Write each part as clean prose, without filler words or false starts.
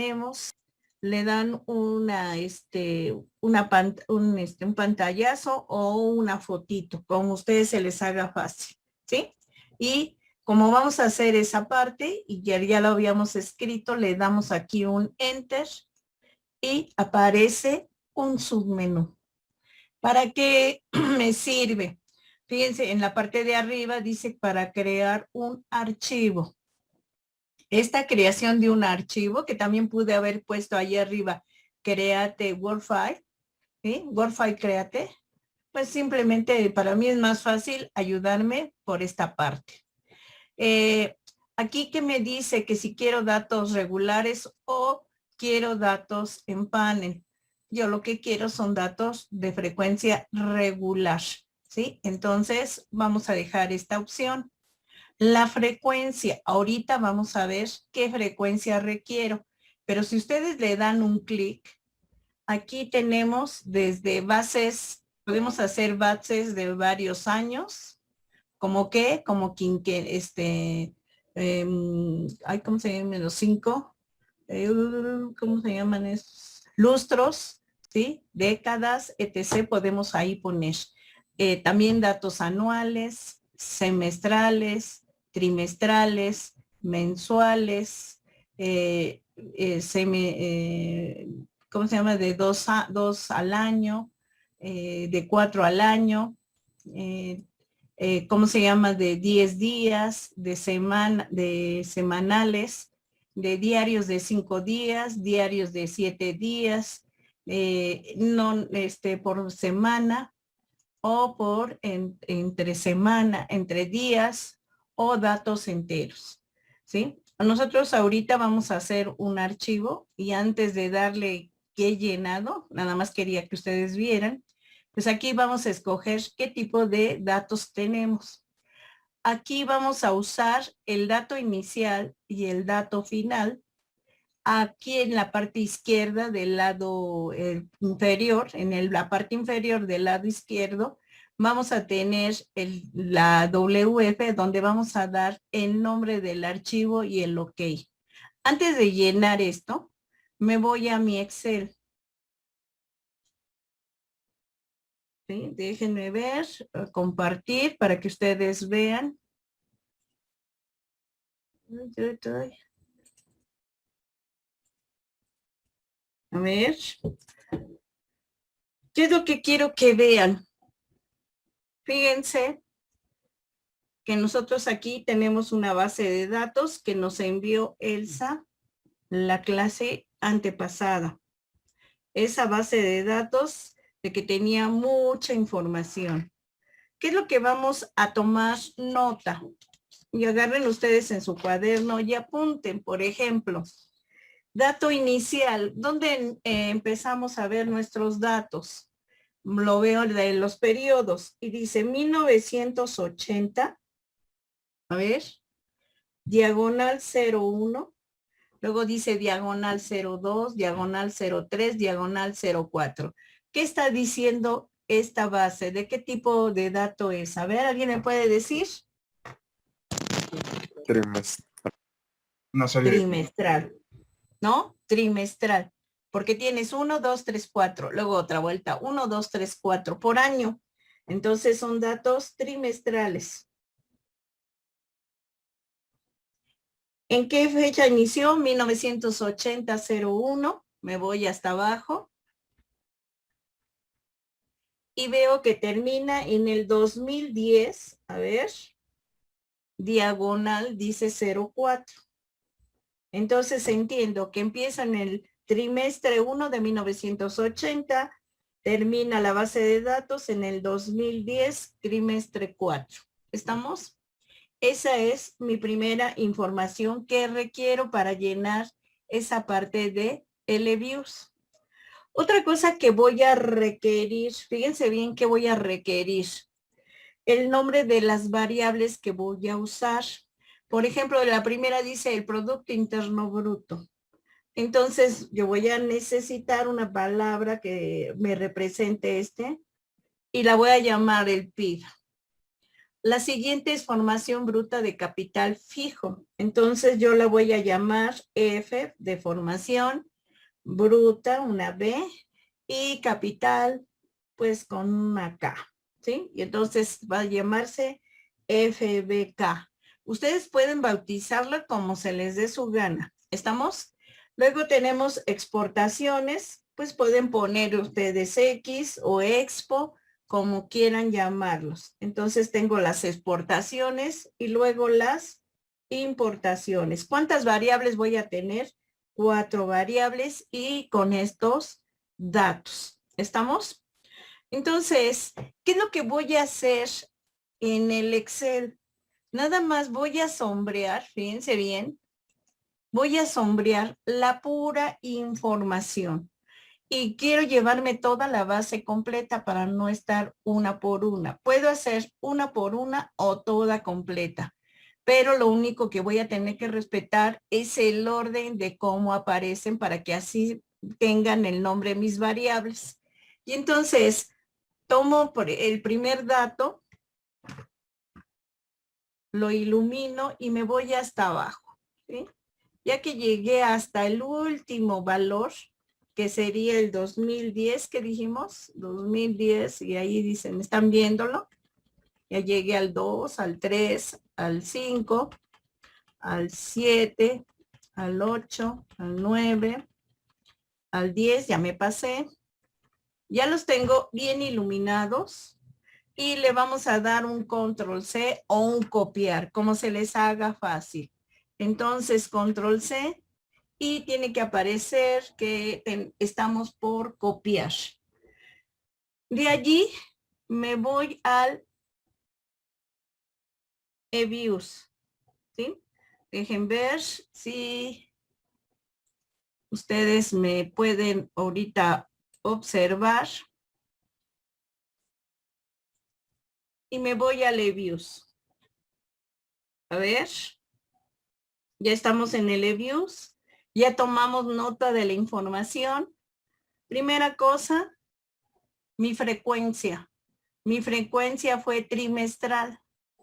tenemos, le dan un pantallazo o una fotito, como a ustedes se les haga fácil, ¿sí? Y como vamos a hacer esa parte, y ya lo habíamos escrito, le damos aquí un Enter y aparece un submenú. ¿Para qué me sirve? Fíjense, en la parte de arriba dice para crear un archivo. Esta creación de un archivo, que también pude haber puesto ahí arriba, Create Word File, ¿sí? Word File Create, pues simplemente para mí es más fácil ayudarme por esta parte. Aquí que me dice que si quiero datos regulares o quiero datos en panel. Yo lo que quiero son datos de frecuencia regular, ¿sí? Entonces vamos a dejar esta opción. La frecuencia, ahorita vamos a ver qué frecuencia requiero, pero si ustedes le dan un clic, aquí tenemos desde bases, podemos hacer bases de varios años, como que, como ¿cómo se llaman los 5? ¿Cómo se llaman esos? Lustros, ¿sí? Décadas, etc. Podemos ahí poner. También datos anuales, semestrales, trimestrales, mensuales, ¿cómo se llama? De 2 al año, de 4 al año, ¿cómo se llama? De 10 días, de semanales, de diarios de 5 días, diarios de 7 días, por semana o por entre semana, entre días o datos enteros, ¿sí? Nosotros ahorita vamos a hacer un archivo y antes de darle que he llenado, nada más quería que ustedes vieran, pues aquí vamos a escoger qué tipo de datos tenemos. Aquí vamos a usar el dato inicial y el dato final. Aquí en la parte izquierda del lado inferior, la parte inferior del lado izquierdo, vamos a tener la WF donde vamos a dar el nombre del archivo y el OK. Antes de llenar esto, me voy a mi Excel. ¿Sí? Déjenme ver, compartir para que ustedes vean. A ver. ¿Qué es lo que quiero que vean? Fíjense que nosotros aquí tenemos una base de datos que nos envió Elsa la clase antepasada. Esa base de datos de que tenía mucha información. ¿Qué es lo que vamos a tomar nota? Y agarren ustedes en su cuaderno y apunten, por ejemplo, dato inicial, ¿dónde empezamos a ver nuestros datos? Lo veo de los periodos y dice 1980, a ver, diagonal 01, luego dice diagonal 02, diagonal 03, diagonal 04. ¿Qué está diciendo esta base? ¿De qué tipo de dato es? A ver, ¿alguien me puede decir? Trimestral. No sé. Trimestral, ¿no? Trimestral. Porque tienes 1, 2, 3, 4. Luego otra vuelta. 1, 2, 3, 4 por año. Entonces son datos trimestrales. ¿En qué fecha inició? 1980-01. Me voy hasta abajo. Y veo que termina en el 2010. A ver. Diagonal dice 04. Entonces entiendo que empieza en el trimestre 1 de 1980, termina la base de datos en el 2010, trimestre 4. ¿Estamos? Esa es mi primera información que requiero para llenar esa parte de LViews. Otra cosa que voy a requerir, fíjense bien que voy a requerir, el nombre de las variables que voy a usar. Por ejemplo, la primera dice el Producto Interno Bruto. Entonces, yo voy a necesitar una palabra que me represente y la voy a llamar el PIB. La siguiente es formación bruta de capital fijo. Entonces yo la voy a llamar F de formación bruta, una B, y capital, pues con una K, ¿sí? Y entonces va a llamarse FBK. Ustedes pueden bautizarla como se les dé su gana. ¿Estamos? Luego tenemos exportaciones, pues pueden poner ustedes X o Expo, como quieran llamarlos. Entonces tengo las exportaciones y luego las importaciones. ¿Cuántas variables voy a tener? 4 variables y con estos datos. ¿Estamos? Entonces, ¿qué es lo que voy a hacer en el Excel? Nada más voy a sombrear, fíjense bien, voy a sombrear la pura información. Y quiero llevarme toda la base completa para no estar una por una. Puedo hacer una por una o toda completa, pero lo único que voy a tener que respetar es el orden de cómo aparecen para que así tengan el nombre de mis variables. Y entonces tomo por el primer dato, lo ilumino y me voy hasta abajo, ¿sí? Ya que llegué hasta el último valor, que sería el 2010 que dijimos, 2010, y ahí dicen, ¿están viéndolo? Ya llegué al 2, al 3, al 5, al 7, al 8, al 9, al 10, ya me pasé. Ya los tengo bien iluminados y le vamos a dar un control C o un copiar, como se les haga fácil. Entonces, control C. Y tiene que aparecer que estamos por copiar. De allí me voy al eViews, ¿sí? Dejen ver si ustedes me pueden ahorita observar. Y me voy al eViews. A ver, ya estamos en el eViews. Ya tomamos nota de la información. Primera cosa, mi frecuencia. Mi frecuencia fue trimestral.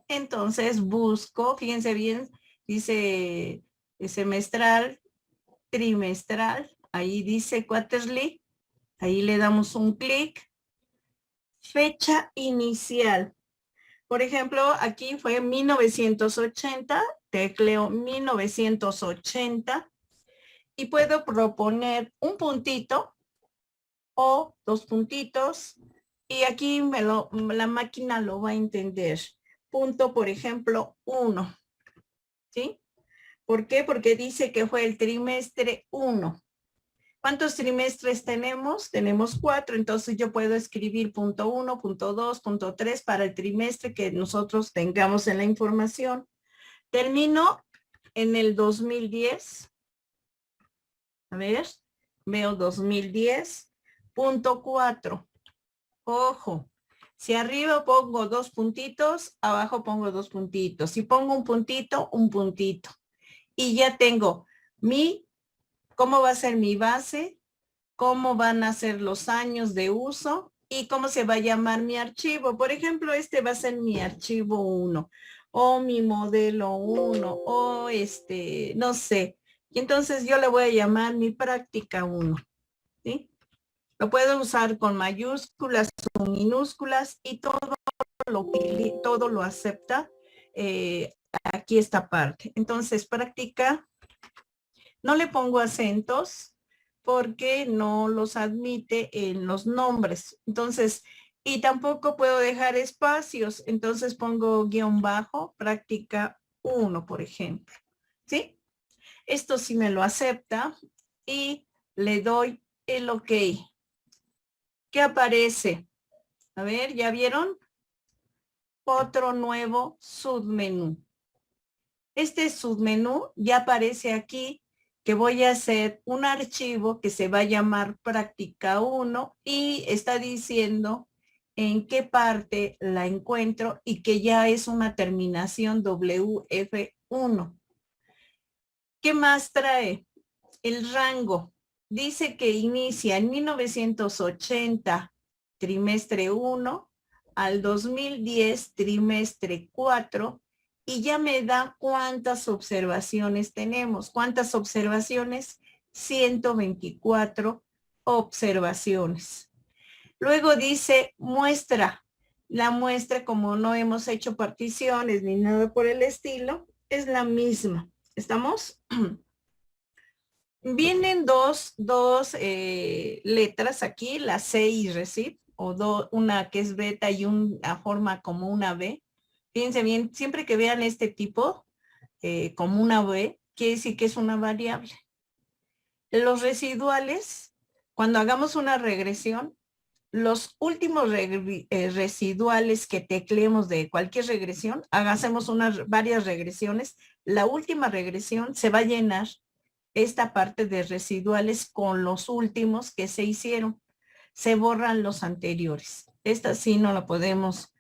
Entonces busco, fíjense bien, dice semestral, trimestral, ahí dice quarterly, ahí le damos un clic. Fecha inicial. Por ejemplo, aquí fue 1980, tecleo 1980 y puedo proponer un puntito o 2 puntitos y aquí la máquina lo va a entender. Punto, por ejemplo, 1, ¿sí? ¿Por qué? Porque dice que fue el trimestre 1. ¿Cuántos trimestres tenemos? Tenemos 4, entonces yo puedo escribir punto 1, punto 2, punto 3 para el trimestre que nosotros tengamos en la información. Termino en el 2010. A ver, veo 2010, punto 4. Ojo, si arriba pongo 2 puntitos, abajo pongo 2 puntitos. Si pongo un puntito, un puntito. Y ya tengo cómo va a ser mi base, cómo van a ser los años de uso y cómo se va a llamar mi archivo. Por ejemplo, este va a ser mi archivo 1 o mi modelo 1 o no sé. Y entonces yo le voy a llamar mi práctica 1, ¿sí? Lo puedo usar con mayúsculas o minúsculas y todo lo acepta aquí esta parte. Entonces, práctica, no le pongo acentos porque no los admite en los nombres. Entonces, y tampoco puedo dejar espacios. Entonces pongo guión bajo, práctica 1, por ejemplo. ¿Sí? Esto sí me lo acepta y le doy el OK. ¿Qué aparece? A ver, ¿ya vieron? Otro nuevo submenú. Este submenú ya aparece aquí, que voy a hacer un archivo que se va a llamar práctica 1 y está diciendo en qué parte la encuentro y que ya es una terminación WF1. ¿Qué más trae? El rango. Dice que inicia en 1980, trimestre 1, al 2010, trimestre 4, y ya me da cuántas observaciones tenemos. ¿Cuántas observaciones? 124 observaciones. Luego dice muestra. La muestra, como no hemos hecho particiones ni nada por el estilo, es la misma. ¿Estamos? Vienen dos letras aquí, la C y receive, o una que es beta y una forma como una B. Fíjense bien, siempre que vean este tipo, como una B, quiere decir que es una variable. Los residuales, cuando hagamos una regresión, los últimos residuales que tecleemos de cualquier regresión, hagamos varias regresiones, la última regresión se va a llenar esta parte de residuales con los últimos que se hicieron. Se borran los anteriores. Esta sí no la podemos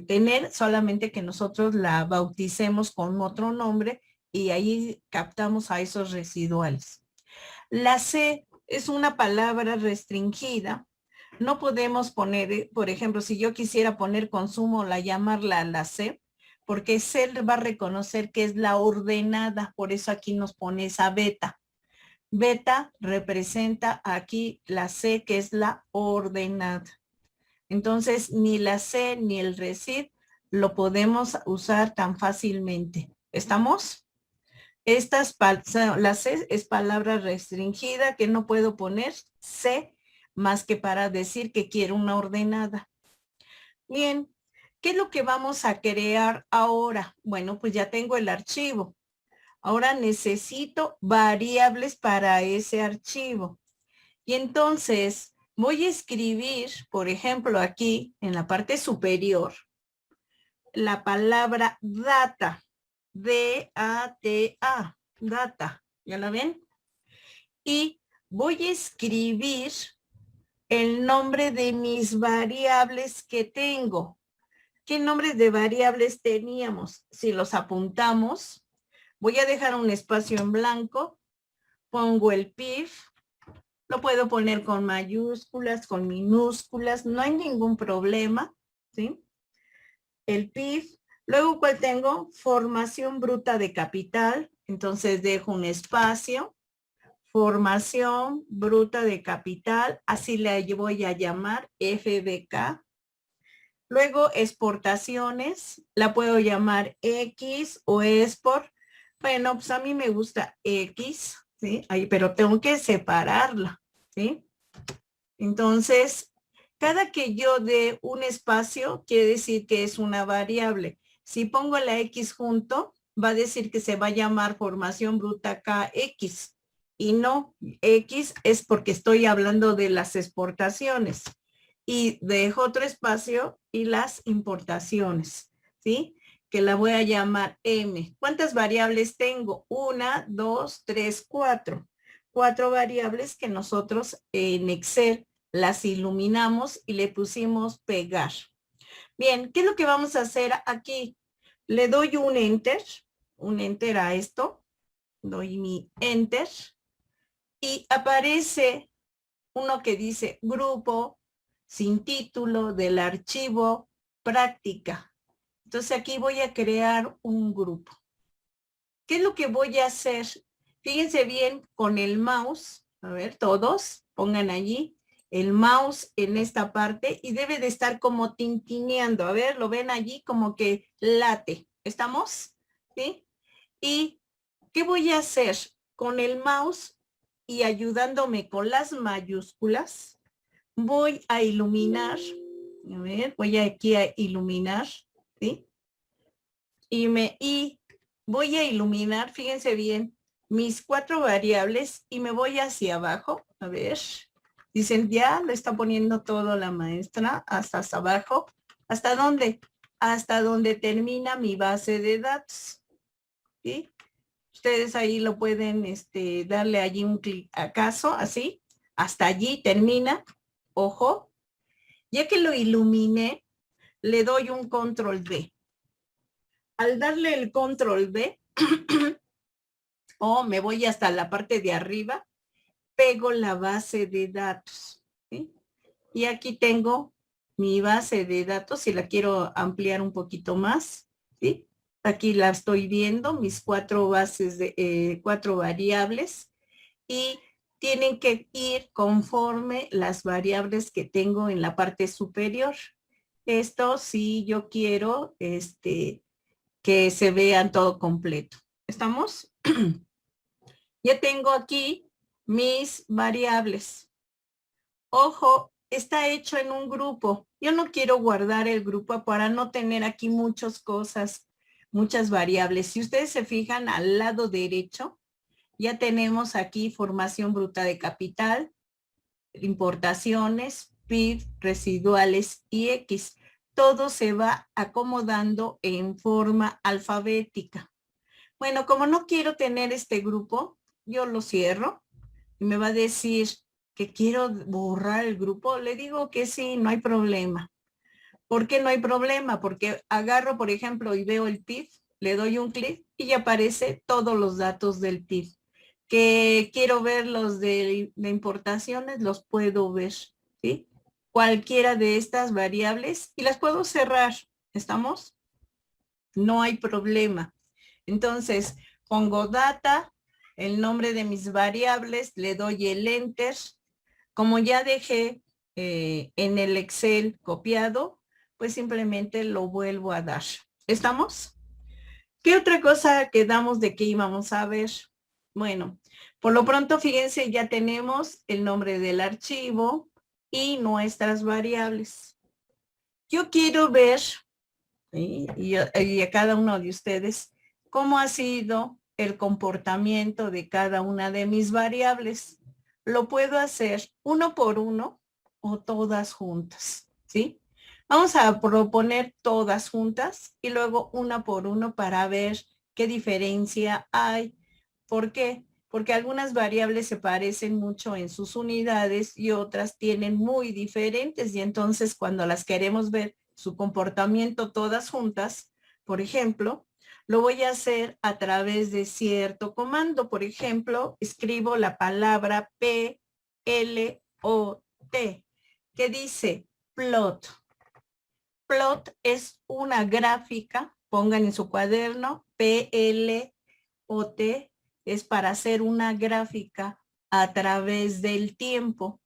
tener, solamente que nosotros la bauticemos con otro nombre y ahí captamos a esos residuales. La C es una palabra restringida. No podemos poner, por ejemplo, si yo quisiera poner consumo, llamarla la C, porque C va a reconocer que es la ordenada, por eso aquí nos pone esa beta. Beta representa aquí la C, que es la ordenada. Entonces, ni la C ni el receive lo podemos usar tan fácilmente. ¿Estamos? La C es palabra restringida que no puedo poner C más que para decir que quiero una ordenada. Bien, ¿qué es lo que vamos a crear ahora? Bueno, pues ya tengo el archivo. Ahora necesito variables para ese archivo. Y entonces voy a escribir, por ejemplo, aquí en la parte superior, la palabra data. D-A-T-A, data. ¿Ya la ven? Y voy a escribir el nombre de mis variables que tengo. ¿Qué nombres de variables teníamos? Si los apuntamos, voy a dejar un espacio en blanco, pongo el PIF, lo puedo poner con mayúsculas, con minúsculas, no hay ningún problema, ¿sí? El PIF. Luego, ¿cuál tengo? Formación bruta de capital. Entonces dejo un espacio. Formación bruta de capital. Así la voy a llamar FBK. Luego, exportaciones. La puedo llamar X o export. Bueno, pues a mí me gusta X, ¿sí? Ahí, pero tengo que separarla, ¿sí? Entonces, cada que yo dé un espacio, quiere decir que es una variable. Si pongo la X junto, va a decir que se va a llamar formación bruta KX. Y no, X es porque estoy hablando de las exportaciones. Y dejo otro espacio y las importaciones, ¿sí? Que la voy a llamar M. ¿Cuántas variables tengo? 1, 2, 3, 4. 4 variables que nosotros en Excel las iluminamos y le pusimos pegar. Bien, ¿qué es lo que vamos a hacer aquí? Le doy un enter a esto, doy mi enter y aparece uno que dice grupo sin título del archivo práctica. Entonces aquí voy a crear un grupo. ¿Qué es lo que voy a hacer? Fíjense bien con el mouse, a ver, todos pongan allí el mouse en esta parte y debe de estar como tintineando. A ver, lo ven allí como que late. ¿Estamos? ¿Sí? ¿Y qué voy a hacer? Con el mouse y ayudándome con las mayúsculas, voy a iluminar. A ver, voy aquí a iluminar, ¿sí? Y voy a iluminar, fíjense bien, mis 4 variables y me voy hacia abajo. A ver, dicen, ya lo está poniendo todo la maestra hasta abajo. ¿Hasta dónde? Hasta donde termina mi base de datos. ¿Sí? Ustedes ahí lo pueden darle allí un clic acaso, así. Hasta allí termina. Ojo. Ya que lo iluminé, le doy un control B. Al darle el control B, me voy hasta la parte de arriba, pego la base de datos, ¿sí? Y aquí tengo mi base de datos, si la quiero ampliar un poquito más, ¿sí? Aquí la estoy viendo, mis 4 bases de 4 variables, y tienen que ir conforme las variables que tengo en la parte superior. Esto si yo quiero que se vean todo completo. ¿Estamos? Ya tengo aquí mis variables. Ojo, está hecho en un grupo. Yo no quiero guardar el grupo para no tener aquí muchas cosas, muchas variables. Si ustedes se fijan al lado derecho, ya tenemos aquí formación bruta de capital, importaciones, PIB, residuales y X. Todo se va acomodando en forma alfabética. Bueno, como no quiero tener este grupo, yo lo cierro y me va a decir que quiero borrar el grupo. Le digo que sí, no hay problema. ¿Por qué no hay problema? Porque agarro, por ejemplo, y veo el PIB, le doy un clic y ya aparece todos los datos del PIB. Que quiero ver los de importaciones, los puedo ver, ¿sí? Cualquiera de estas variables y las puedo cerrar. ¿Estamos? No hay problema. Entonces, pongo data, el nombre de mis variables, le doy el enter. Como ya dejé en el Excel copiado, pues simplemente lo vuelvo a dar. ¿Estamos? ¿Qué otra cosa quedamos de que íbamos a ver? Bueno, por lo pronto, fíjense, ya tenemos el nombre del archivo y nuestras variables. Yo quiero ver, ¿sí? y a cada uno de ustedes, cómo ha sido el comportamiento de cada una de mis variables. Lo puedo hacer uno por uno o todas juntas, ¿sí? Vamos a proponer todas juntas y luego una por uno para ver qué diferencia hay. ¿Por qué? Porque algunas variables se parecen mucho en sus unidades y otras tienen muy diferentes, y entonces cuando las queremos ver su comportamiento todas juntas, por ejemplo, lo voy a hacer a través de cierto comando. Por ejemplo, escribo la palabra PLOT, que dice plot. Plot es una gráfica, pongan en su cuaderno, PLOT es para hacer una gráfica a través del tiempo.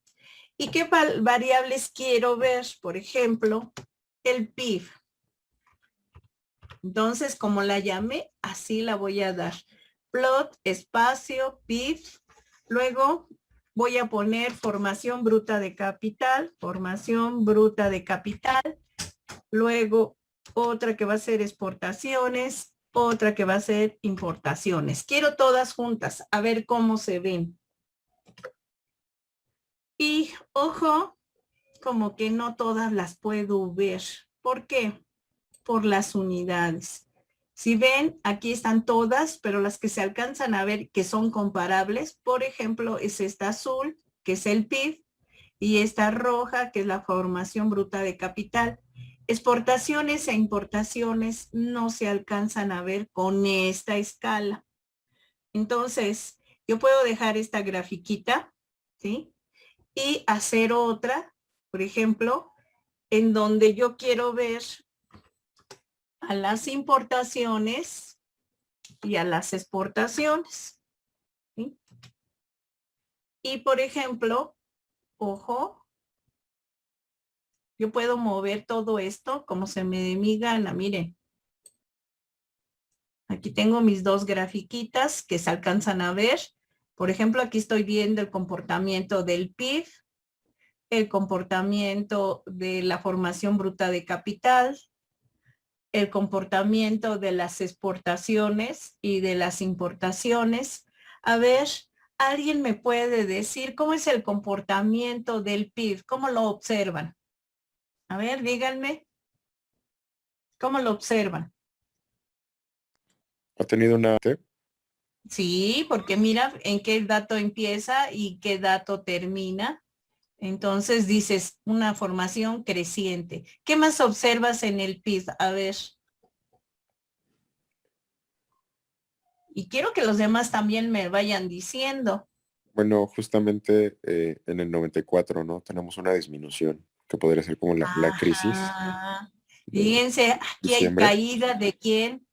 ¿Y qué variables quiero ver? Por ejemplo, el PIB. Entonces, como la llamé, así la voy a dar. Plot, espacio, PIB. Luego voy a poner formación bruta de capital, formación bruta de capital. Luego otra que va a ser exportaciones, otra que va a ser importaciones. Quiero todas juntas, a ver cómo se ven. Y ojo, como que no todas las puedo ver. ¿Por qué? Por las unidades. Si ven, aquí están todas, pero las que se alcanzan a ver que son comparables, por ejemplo, es esta azul, que es el PIB, y esta roja, que es la formación bruta de capital. Exportaciones e importaciones no se alcanzan a ver con esta escala. Entonces, yo puedo dejar esta grafiquita, ¿sí? Y hacer otra, por ejemplo, en donde yo quiero ver a las importaciones y a las exportaciones, ¿sí? Y por ejemplo, ojo, yo puedo mover todo esto como se me dé mi gana. Miren, aquí tengo mis dos grafiquitas que se alcanzan a ver. Por ejemplo, aquí estoy viendo el comportamiento del PIB, el comportamiento de la formación bruta de capital, el comportamiento de las exportaciones y de las importaciones. A ver, ¿alguien me puede decir cómo es el comportamiento del PIB? ¿Cómo lo observan? A ver, díganme, ¿cómo lo observan? ¿Ha tenido una T? Sí, porque mira en qué dato empieza y qué dato termina. Entonces dices una formación creciente. ¿Qué más observas en el PIB? A ver. Y quiero que los demás también me vayan diciendo. Bueno, justamente en el 94, ¿no? Tenemos una disminución. que podría ser como la crisis Ajá. de Fíjense, aquí hay diciembre caída de quién,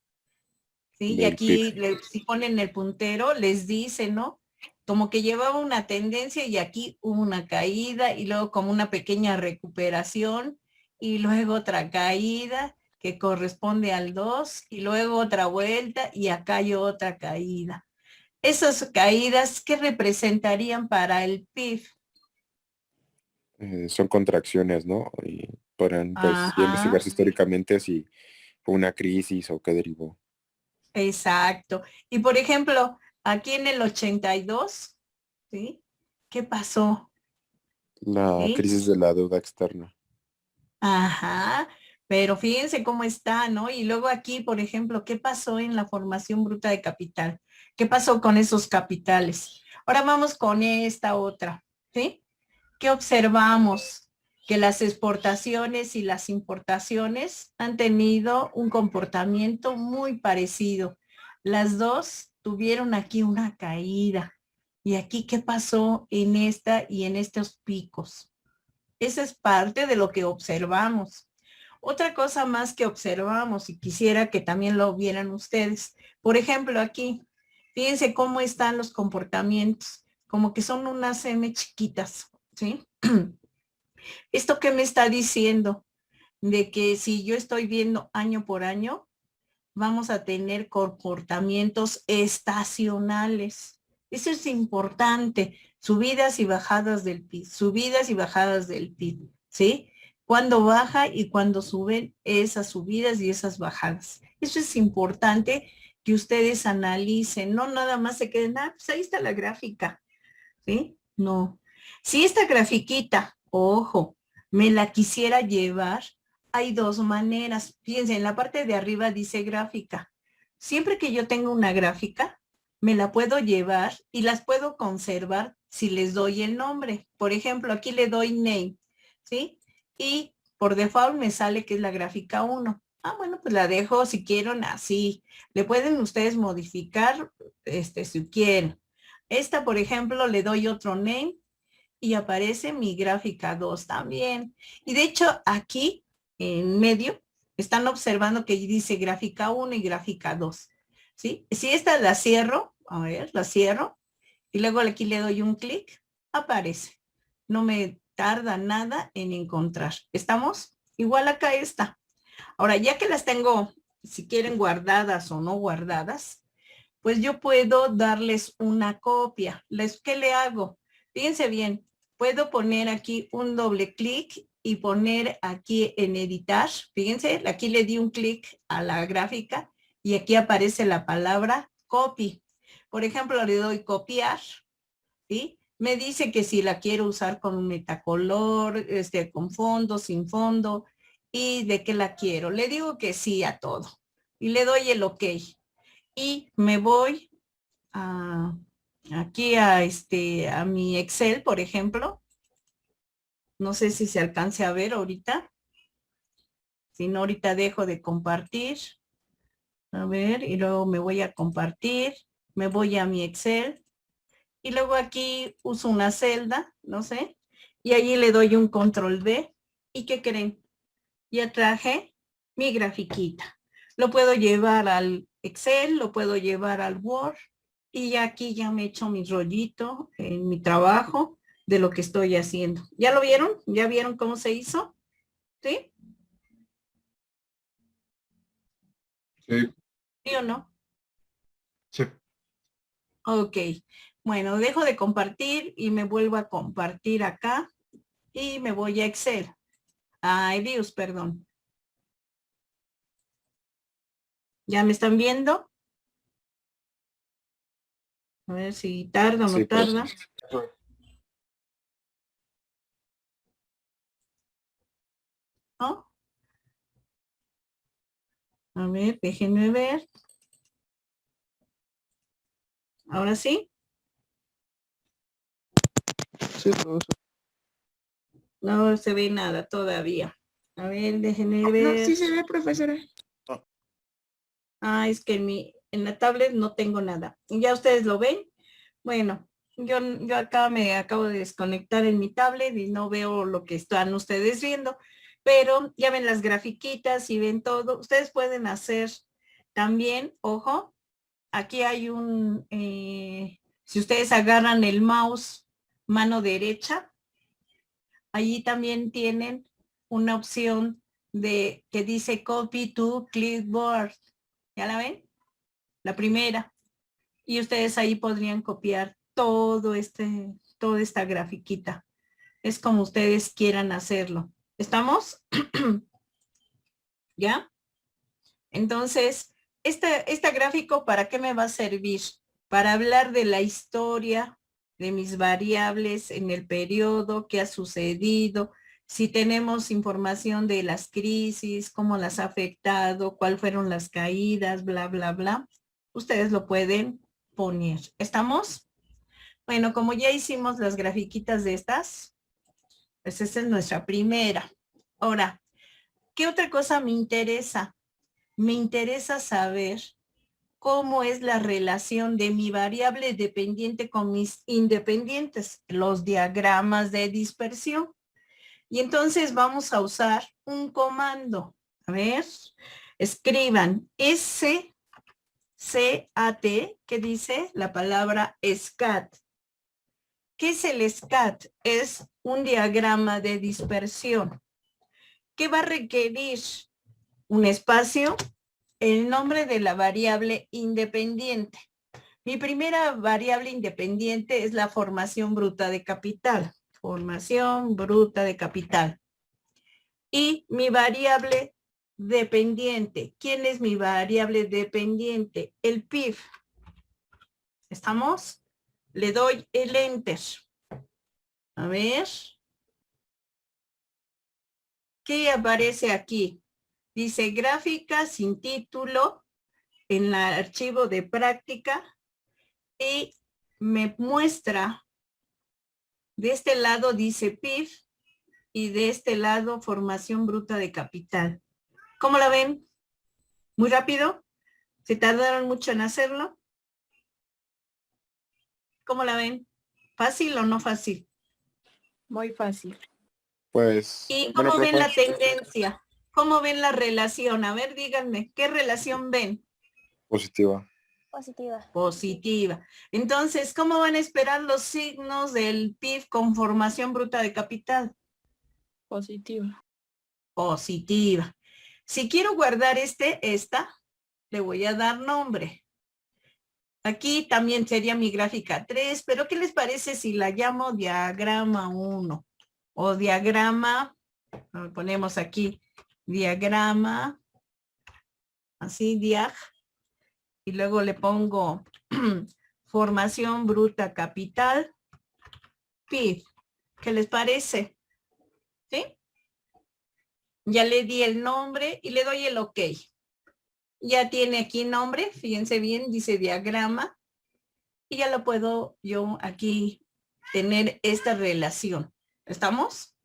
¿sí? Y del PIB. aquí si ponen el puntero, les dice, ¿no? Como que llevaba una tendencia y aquí hubo una caída y luego como una pequeña recuperación y luego otra caída que corresponde al 2 y luego otra vuelta y acá hay otra caída. Esas caídas, ¿qué representarían para el PIB? Son contracciones, ¿no? Y podrían pues ya Ajá, investigarse históricamente si fue una crisis o qué derivó. exacto. Y por ejemplo, aquí en el 82, ¿sí? ¿Qué pasó? La ¿Sí? crisis de la deuda externa. Ajá, pero fíjense cómo está, ¿no? Y luego aquí, por ejemplo, ¿qué pasó en la formación bruta de capital? ¿Qué pasó con esos capitales? Ahora vamos con esta otra, ¿sí? ¿Qué observamos? Que las exportaciones y las importaciones han tenido un comportamiento muy parecido. Las dos tuvieron aquí una caída. ¿Y aquí qué pasó en esta y en estos picos? Esa es parte de lo que observamos. Otra cosa más que observamos y quisiera que también lo vieran ustedes. Por ejemplo, aquí, fíjense cómo están los comportamientos, como que son unas M chiquitas, ¿sí? ¿Esto qué me está diciendo? De que si yo estoy viendo año por año, vamos a tener comportamientos estacionales. Eso es importante, subidas y bajadas del PIB, subidas y bajadas del PIB, ¿sí? Cuando baja y cuando suben esas subidas y esas bajadas. Eso es importante que ustedes analicen, no nada más se queden, pues ahí está la gráfica, ¿sí? No. Si esta grafiquita, ojo, me la quisiera llevar, hay dos maneras. Fíjense, en la parte de arriba dice gráfica. Siempre que yo tengo una gráfica, me la puedo llevar y las puedo conservar si les doy el nombre. Por ejemplo, aquí le doy name, ¿sí? Y por default me sale que es la gráfica 1. Ah, bueno, pues la dejo si quieren así. Le pueden ustedes modificar si quieren. Esta, por ejemplo, le doy otro name y aparece mi gráfica 2 también. Y de hecho, aquí en medio están observando que dice gráfica 1 y gráfica 2. ¿Sí? Si esta la cierro, a ver, la cierro y luego aquí le doy un clic, aparece. No me tarda nada en encontrar. ¿Estamos? Igual acá está. Ahora, ya que las tengo, si quieren guardadas o no guardadas, pues yo puedo darles una copia. ¿Qué le hago? Fíjense bien, puedo poner aquí un doble clic y poner aquí en editar. Fíjense, aquí le di un clic a la gráfica y aquí aparece la palabra copy. Por ejemplo, le doy copiar, ¿sí? Me dice que si la quiero usar con un metacolor, con fondo, sin fondo, y de qué la quiero. Le digo que sí a todo y le doy el OK. Y me voy aquí a mi Excel, por ejemplo. No sé si se alcance a ver ahorita. Si no, ahorita dejo de compartir. A ver, y luego me voy a compartir. Me voy a mi Excel. Y luego aquí uso una celda, no sé. Y allí le doy un control V. ¿Y qué creen? Ya traje mi grafiquita. Lo puedo llevar al Excel, lo puedo llevar al Word. Y aquí ya me he hecho mi rollito en mi trabajo de lo que estoy haciendo. ¿Ya lo vieron? ¿Ya vieron cómo se hizo? ¿Sí? Sí, ¿Sí o no? sí. Ok. Bueno, dejo de compartir y me vuelvo a compartir acá y me voy a Excel. A Edius, perdón. ¿Ya me están viendo? A ver si tarda o no Sí, tarda. ¿No? A ver, déjenme ver. Ahora sí. Sí, No se ve nada todavía. A ver, déjenme ver. no, sí se ve, profesora. Ah, es que en la tablet no tengo nada. ¿Ya ustedes lo ven? Bueno, Yo acá me acabo de desconectar en mi tablet y no veo lo que están ustedes viendo, pero ya ven las grafiquitas y ven todo. Ustedes pueden hacer también, ojo, aquí hay si ustedes agarran el mouse mano derecha, allí también tienen una opción que dice Copy to Clipboard. ¿Ya la ven? La primera. Y ustedes ahí podrían copiar toda esta grafiquita. Es como ustedes quieran hacerlo. ¿Estamos? ¿Ya? Entonces, este gráfico, ¿para qué me va a servir? Para hablar de la historia de mis variables en el periodo, qué ha sucedido, si tenemos información de las crisis, cómo las ha afectado, cuáles fueron las caídas, bla, bla, bla. Ustedes lo pueden poner. ¿Estamos? Bueno, como ya hicimos las grafiquitas de estas, pues esta es nuestra primera. Ahora, ¿qué otra cosa me interesa? Me interesa saber cómo es la relación de mi variable dependiente con mis independientes, los diagramas de dispersión. Y entonces vamos a usar un comando. A ver, escriban SCAT, que dice la palabra SCAT. ¿Qué es el SCAT? Es un diagrama de dispersión. ¿Qué va a requerir? Un espacio, el nombre de la variable independiente. Mi primera variable independiente es la formación bruta de capital. Formación bruta de capital. Y mi variable dependiente. ¿Quién es mi variable dependiente? El PIB. ¿Estamos? Le doy el Enter. A ver. ¿Qué aparece aquí? Dice gráfica sin título en el archivo de práctica y me muestra, de este lado dice PIB y de este lado formación bruta de capital. ¿Cómo la ven? ¿Muy rápido? ¿Se tardaron mucho en hacerlo? ¿Cómo la ven? ¿Fácil o no fácil? Muy fácil. Pues, ¿Y bueno, cómo ven profe, la tendencia? ¿Cómo ven la relación? A ver, díganme, ¿qué relación ven? positiva. Positiva. Positiva. Entonces, ¿cómo van a esperar los signos del PIB con formación bruta de capital? Positiva. Positiva. Si quiero guardar esta, le voy a dar nombre. Aquí también sería mi gráfica 3, pero ¿qué les parece si la llamo diagrama 1? O diagrama, ponemos aquí, diagrama, así, diag, y luego le pongo formación bruta capital, PIB. ¿Qué les parece? ¿Sí? Ya le di el nombre y le doy el OK. Ya tiene aquí nombre, fíjense bien, dice diagrama. Y ya lo puedo yo aquí tener esta relación. ¿Estamos?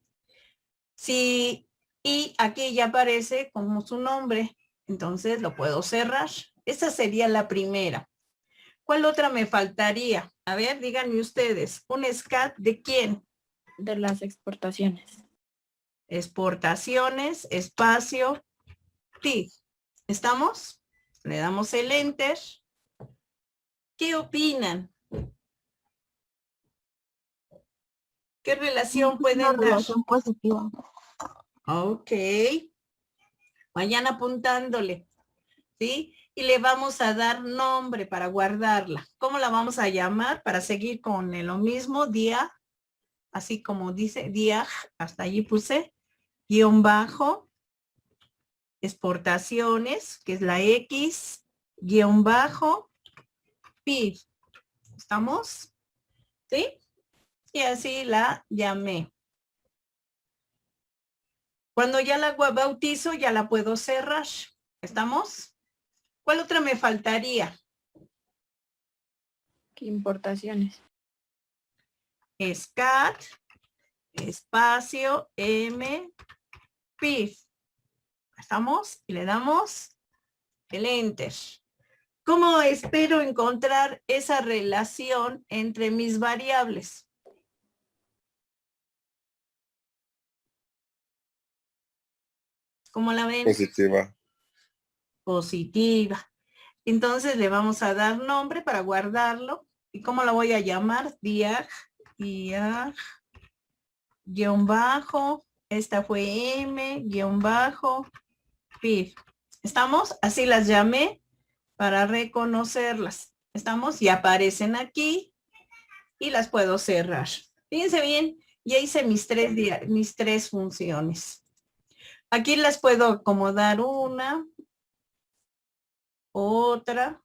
Sí, y aquí ya aparece como su nombre. Entonces lo puedo cerrar. Esa sería la primera. ¿Cuál otra me faltaría? A ver, díganme ustedes. ¿Un SCAT de quién? De las exportaciones. Exportaciones, espacio, TIF. ¿Estamos? Le damos el Enter. ¿Qué opinan? ¿Qué relación pueden dar? Relación positiva. Ok. Vayan apuntándole, ¿sí? Y le vamos a dar nombre para guardarla. ¿Cómo la vamos a llamar? Para seguir con lo mismo, día, así como dice, día, hasta allí puse, guión bajo, exportaciones, que es la X, guión bajo, PIB. ¿Estamos? ¿Sí? Y así la llamé. Cuando ya la bautizo, ya la puedo cerrar. ¿Estamos? ¿Cuál otra me faltaría? ¿Qué importaciones? SCAT, espacio, M, PIB. ¿Estamos? Y le damos el Enter. ¿Cómo espero encontrar esa relación entre mis variables? ¿Cómo la ven? Positiva. Positiva. Entonces le vamos a dar nombre para guardarlo. ¿Y cómo la voy a llamar? Diag, guión bajo, esta fue M, guión bajo, PIB. ¿Estamos? Así las llamé para reconocerlas. ¿Estamos? Y aparecen aquí y las puedo cerrar. Fíjense bien, ya hice mis tres funciones. Aquí las puedo acomodar una, otra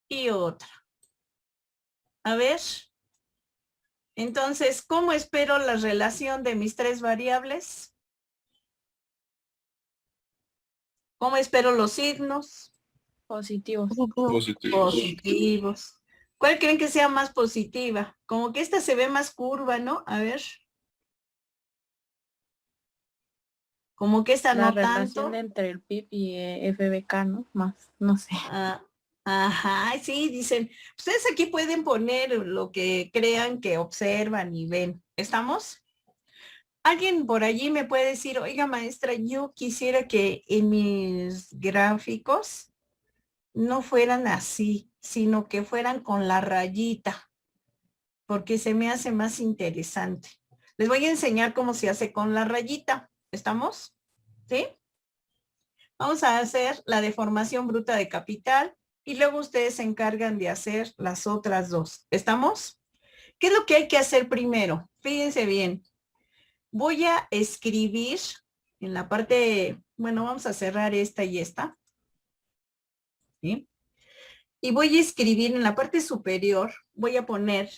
y otra. A ver. Entonces, ¿cómo espero la relación de mis tres variables? ¿Cómo espero los signos? Positivos. Positivos. ¿Cuál creen que sea más positiva? Como que esta se ve más curva, ¿no? A ver. Como que esta La no relación tanto. entre el PIB y FBK, ¿no? Más, no sé. Ajá, sí, dicen. Ustedes aquí pueden poner lo que crean que observan y ven. ¿Estamos? Alguien por allí me puede decir, oiga maestra, yo quisiera que en mis gráficos no fueran así, sino que fueran con la rayita, porque se me hace más interesante. Les voy a enseñar cómo se hace con la rayita. ¿Estamos? ¿Sí? Vamos a hacer la deformación bruta de capital y luego ustedes se encargan de hacer las otras dos. ¿Estamos? ¿Qué es lo que hay que hacer primero? Fíjense bien. Voy a escribir en la parte, bueno, vamos a cerrar esta y esta. ¿Sí? Y voy a escribir en la parte superior, voy a poner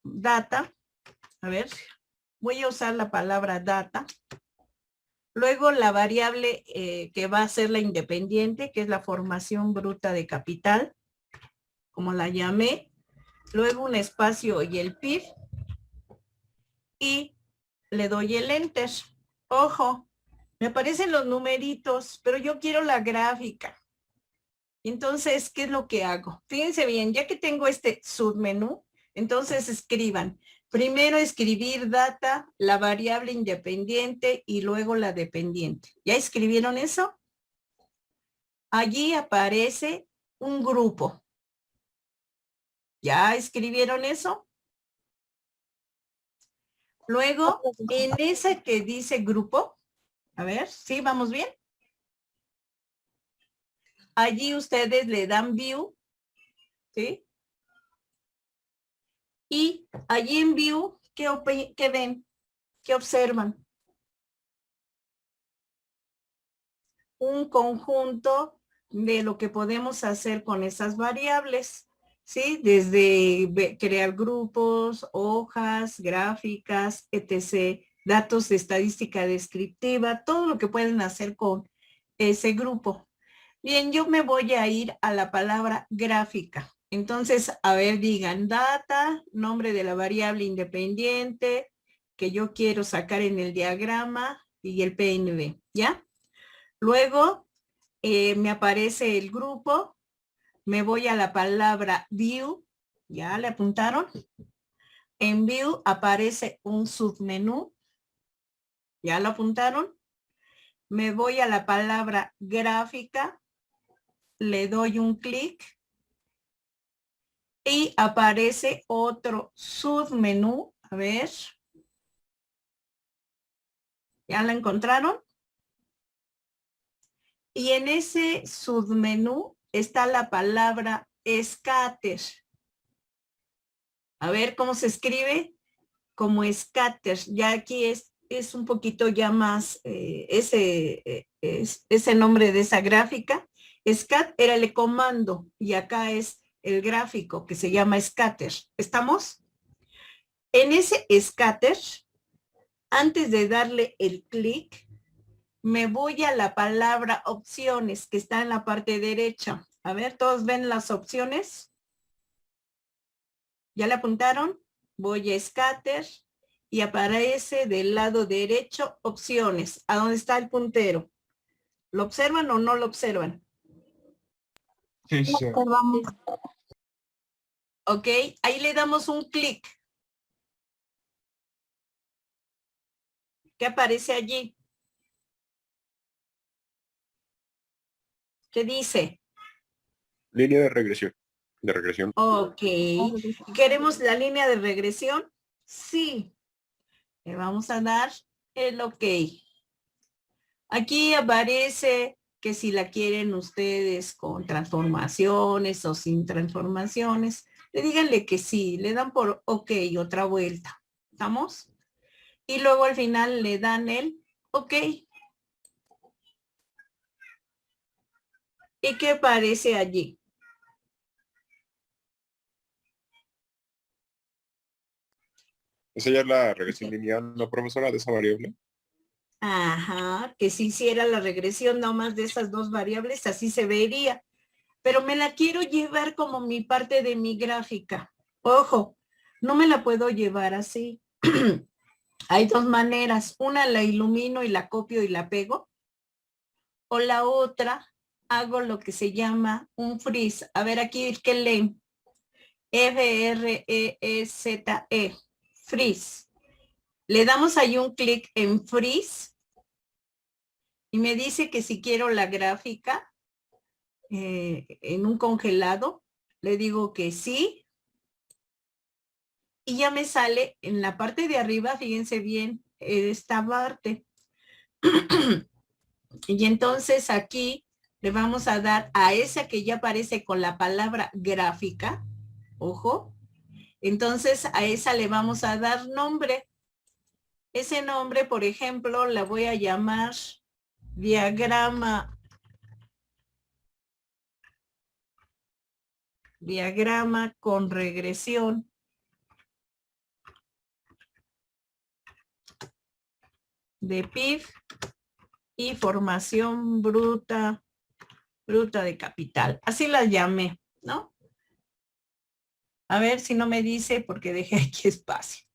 data. A ver, voy a usar la palabra data. Luego la variable que va a ser la independiente, que es la formación bruta de capital, como la llamé. Luego un espacio y el PIB. Y le doy el enter. Ojo, me aparecen los numeritos, pero yo quiero la gráfica. Entonces, ¿qué es lo que hago? Fíjense bien, ya que tengo este submenú, entonces escriban. Primero escribir data, la variable independiente y luego la dependiente. ¿Ya escribieron eso? Allí aparece un grupo. ¿Ya escribieron eso? Luego, en esa que dice grupo, a ver, ¿sí? ¿Vamos bien? Allí ustedes le dan view, ¿sí? Y allí en view, ¿qué ven? ¿Qué observan? Un conjunto de lo que podemos hacer con esas variables, ¿sí? Desde crear grupos, hojas, gráficas, etc., datos de estadística descriptiva, todo lo que pueden hacer con ese grupo. Bien, yo me voy a ir a la palabra gráfica. Entonces, a ver, digan data, nombre de la variable independiente que yo quiero sacar en el diagrama y el PNV, ¿ya? Luego me aparece el grupo, me voy a la palabra view, ¿ya le apuntaron? En view aparece un submenú, ¿ya lo apuntaron? Me voy a la palabra gráfica, le doy un clic y aparece otro submenú, a ver, ¿ya la encontraron? Y en ese submenú está la palabra scatter. A ver cómo se escribe, como scatter. Ya aquí es un poquito ya más ese nombre de esa gráfica. Scat era el comando y acá es el gráfico que se llama scatter. ¿Estamos? En ese scatter, antes de darle el clic, me voy a la palabra opciones que está en la parte derecha. A ver, ¿todos ven las opciones? ¿Ya le apuntaron? Voy a scatter y aparece del lado derecho opciones. ¿A dónde está el puntero? ¿Lo observan o no lo observan? Sí, sí. Ok, ahí le damos un clic. ¿Qué aparece allí? ¿Qué dice? Línea de regresión. De regresión. Ok. ¿Queremos la línea de regresión? Sí. Le vamos a dar el ok. Aquí aparece que si la quieren ustedes con transformaciones o sin transformaciones, díganle que sí, le dan por ok otra vuelta. ¿Estamos? Y luego al final le dan el ok. ¿Y qué aparece allí? Esa ya es la regresión lineal, ¿no, profesora, de esa variable? Ajá, que si hiciera la regresión nomás de esas dos variables, así se vería. Pero me la quiero llevar como mi parte de mi gráfica. Ojo, no me la puedo llevar así. Hay dos maneras. Una la ilumino y la copio y la pego. O la otra, hago lo que se llama un freeze. A ver aquí, ¿qué leen? F-R-E-E-Z-E. Freeze. Le damos ahí un clic en freeze y me dice que si quiero la gráfica en un congelado, le digo que sí. Y ya me sale en la parte de arriba, fíjense bien, esta parte. Y entonces aquí le vamos a dar a esa que ya aparece con la palabra gráfica, ojo, entonces a esa le vamos a dar nombre. Ese nombre, por ejemplo, la voy a llamar diagrama con regresión. De PIB y formación bruta de capital. Así las llamé, ¿no? A ver si no me dice, porque dejé aquí espacio.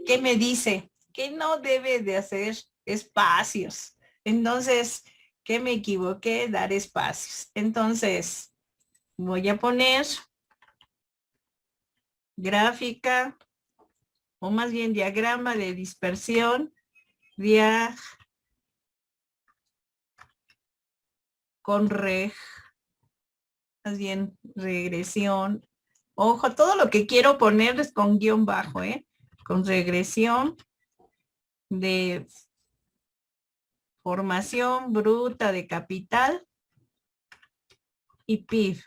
¿Qué me dice? Que no debe de hacer espacios. Entonces, ¿qué me equivoqué? Dar espacios. Entonces, voy a poner gráfica, o más bien diagrama de dispersión, más bien regresión. Ojo, todo lo que quiero poner es con guión bajo, con regresión de formación bruta de capital y PIB.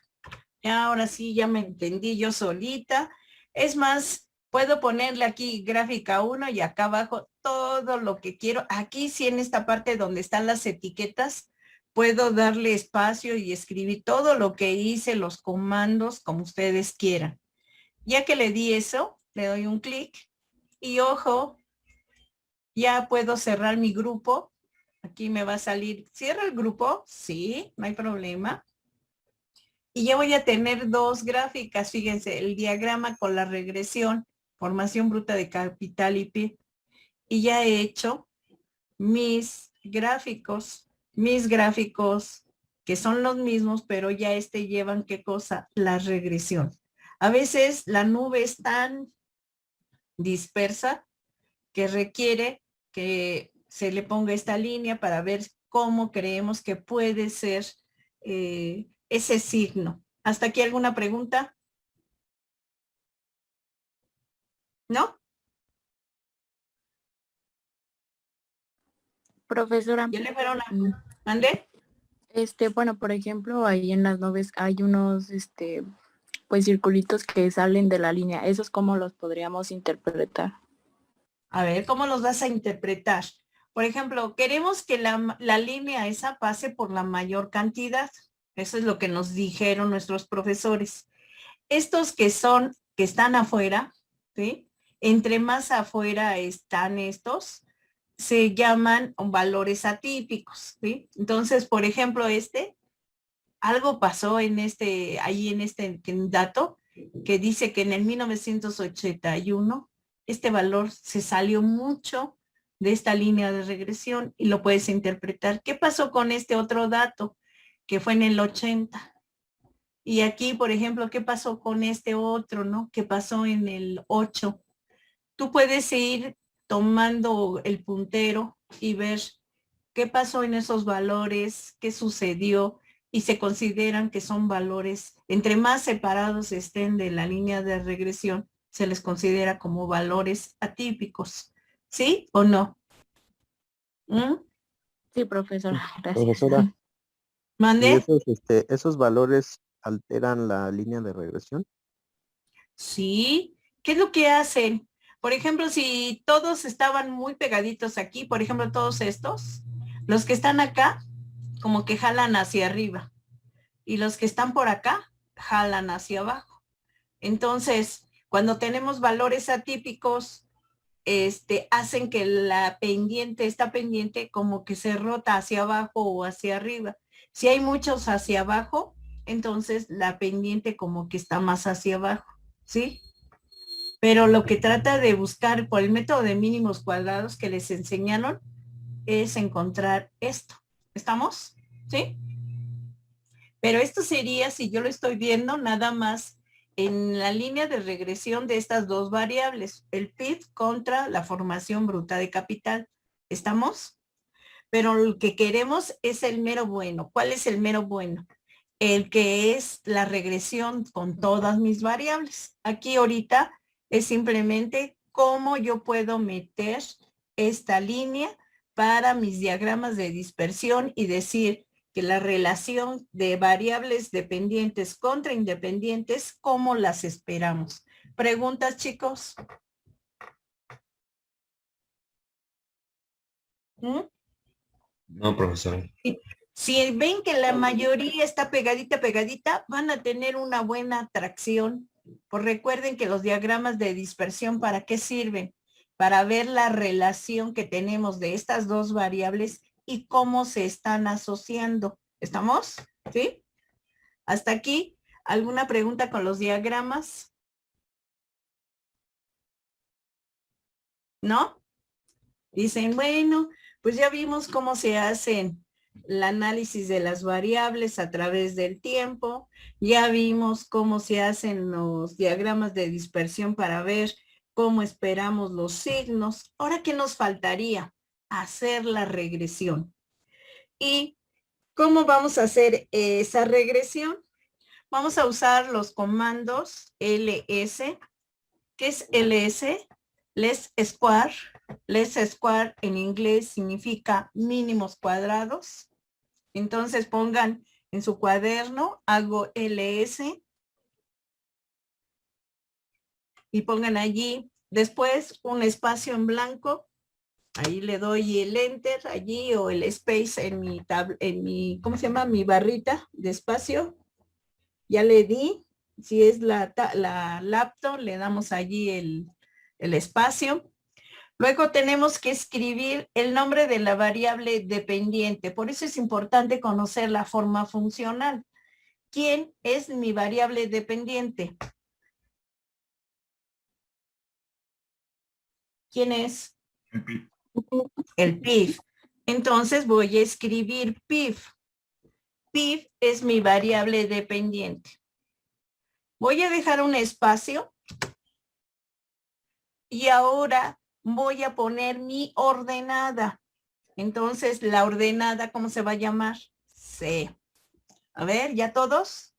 Ahora sí, ya me entendí yo solita. Es más, puedo ponerle aquí gráfica 1 y acá abajo todo lo que quiero. Aquí sí, en esta parte donde están las etiquetas, puedo darle espacio y escribir todo lo que hice, los comandos, como ustedes quieran. Ya que le di eso, le doy un clic y ojo, ya puedo cerrar mi grupo. Aquí me va a salir, ¿cierra el grupo? Sí, no hay problema. Y ya voy a tener dos gráficas, fíjense, el diagrama con la regresión, formación bruta de capital y PIB. Y ya he hecho mis gráficos que son los mismos, pero ya llevan, ¿qué cosa? La regresión. A veces la nube es tan dispersa que requiere que se le ponga esta línea para ver cómo creemos que puede ser ese signo. ¿Hasta aquí alguna pregunta? ¿No? Profesora, ¿Ya le fueron a... ¿Mandé? bueno, por ejemplo, ahí en las nubes hay unos, pues circulitos que salen de la línea. ¿Esos cómo los podríamos interpretar? A ver, ¿cómo los vas a interpretar? Por ejemplo, queremos que la línea esa pase por la mayor cantidad. Eso es lo que nos dijeron nuestros profesores. Estos que están afuera, ¿sí? Entre más afuera están estos, se llaman valores atípicos, ¿sí? Entonces, por ejemplo, algo pasó ahí en este dato, que dice que en el 1981 este valor se salió mucho de esta línea de regresión y lo puedes interpretar. ¿Qué pasó con este otro dato que fue en el 80? Y aquí, por ejemplo, ¿qué pasó con este otro, no? ¿Qué pasó en el 8? Tú puedes ir tomando el puntero y ver qué pasó en esos valores, qué sucedió, y se consideran que son valores, entre más separados estén de la línea de regresión, se les considera como valores atípicos. ¿Sí o no? ¿Mm? Sí, profesora, gracias. Profesora, ¿y ¿Mande? esos valores alteran la línea de regresión? Sí. ¿Qué es lo que hacen? Por ejemplo, si todos estaban muy pegaditos aquí, por ejemplo, todos estos, los que están acá, como que jalan hacia arriba. Y los que están por acá, jalan hacia abajo. Entonces, cuando tenemos valores atípicos, hacen que esta pendiente como que se rota hacia abajo o hacia arriba. Si hay muchos hacia abajo, entonces la pendiente como que está más hacia abajo, ¿sí? Pero lo que trata de buscar por el método de mínimos cuadrados que les enseñaron es encontrar esto. ¿Estamos? ¿Sí? Pero esto sería, si yo lo estoy viendo, nada más en la línea de regresión de estas dos variables, el PIB contra la formación bruta de capital. ¿Estamos? Pero lo que queremos es el mero bueno. ¿Cuál es el mero bueno? El que es la regresión con todas mis variables. Aquí ahorita es simplemente cómo yo puedo meter esta línea para mis diagramas de dispersión y decir que la relación de variables dependientes contra independientes, ¿cómo las esperamos? ¿Preguntas, chicos? ¿Mm? No, profesora. Si ven que la mayoría está pegadita, van a tener una buena atracción. Pues recuerden que los diagramas de dispersión, ¿para qué sirven? Para ver la relación que tenemos de estas dos variables y cómo se están asociando. ¿Estamos? ¿Sí? Hasta aquí, ¿alguna pregunta con los diagramas? ¿No? Dicen, bueno, pues ya vimos cómo se hacen el análisis de las variables a través del tiempo, ya vimos cómo se hacen los diagramas de dispersión para ver cómo esperamos los signos. Ahora, ¿qué nos faltaría? Hacer la regresión. ¿Y cómo vamos a hacer esa regresión? Vamos a usar los comandos ls. ¿Qué es ls? Less square. Less square en inglés significa mínimos cuadrados. Entonces pongan en su cuaderno, hago ls y pongan allí después un espacio en blanco. Ahí le doy el enter allí o el space en mi ¿cómo se llama? Mi barrita de espacio. Ya le di. Si es la laptop, le damos allí el espacio. Luego tenemos que escribir el nombre de la variable dependiente. Por eso es importante conocer la forma funcional. ¿Quién es mi variable dependiente? ¿Quién es? El PIB. Entonces voy a escribir PIB. PIB es mi variable dependiente. Voy a dejar un espacio y ahora voy a poner mi ordenada. Entonces, la ordenada, ¿cómo se va a llamar? C. A ver, ¿ya todos?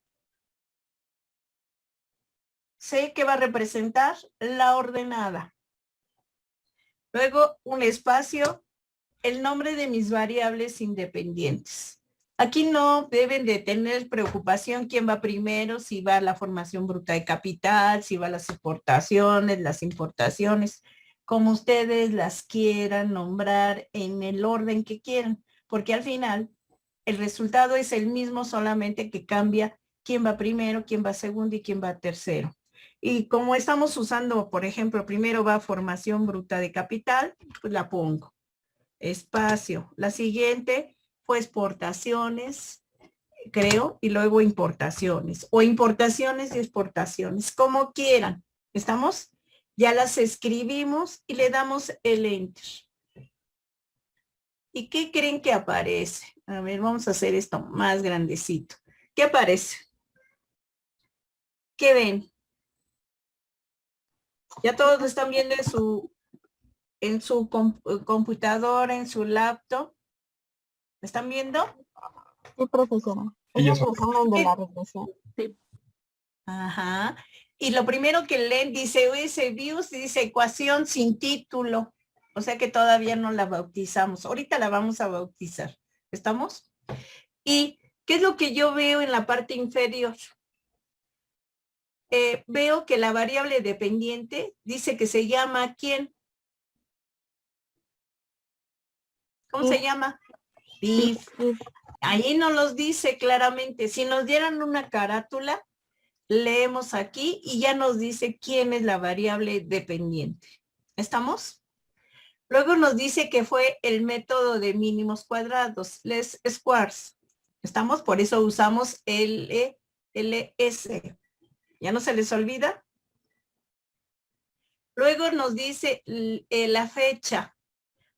C, ¿qué va a representar? La ordenada. Luego, un espacio, el nombre de mis variables independientes. Aquí no deben de tener preocupación quién va primero, si va la formación bruta de capital, si va las exportaciones, las importaciones, como ustedes las quieran nombrar en el orden que quieran, porque al final el resultado es el mismo, solamente que cambia quién va primero, quién va segundo y quién va tercero. Y como estamos usando, por ejemplo, primero va formación bruta de capital, pues la pongo. Espacio. La siguiente fue exportaciones, creo, y luego importaciones. O importaciones y exportaciones, como quieran. ¿Estamos? Ya las escribimos y le damos el enter. ¿Y qué creen que aparece? A ver, vamos a hacer esto más grandecito. ¿Qué aparece? ¿Qué ven? Ya todos lo están viendo en su computadora, en su laptop. ¿Me están viendo? Sí, profesora. Sí, Es eso. el resumen de Sí. la regresión. Ajá. Y lo primero que leen dice, ese views, dice ecuación sin título. O sea que todavía no la bautizamos. Ahorita la vamos a bautizar. ¿Estamos? ¿Y qué es lo que yo veo en la parte inferior? Veo que la variable dependiente dice que se llama ¿quién? ¿Cómo se llama? PIF. Ahí no los dice claramente. Si nos dieran una carátula, leemos aquí y ya nos dice quién es la variable dependiente. ¿Estamos? Luego nos dice que fue el método de mínimos cuadrados, les squares. ¿Estamos? Por eso usamos LS. ¿Ya no se les olvida? Luego nos dice la fecha.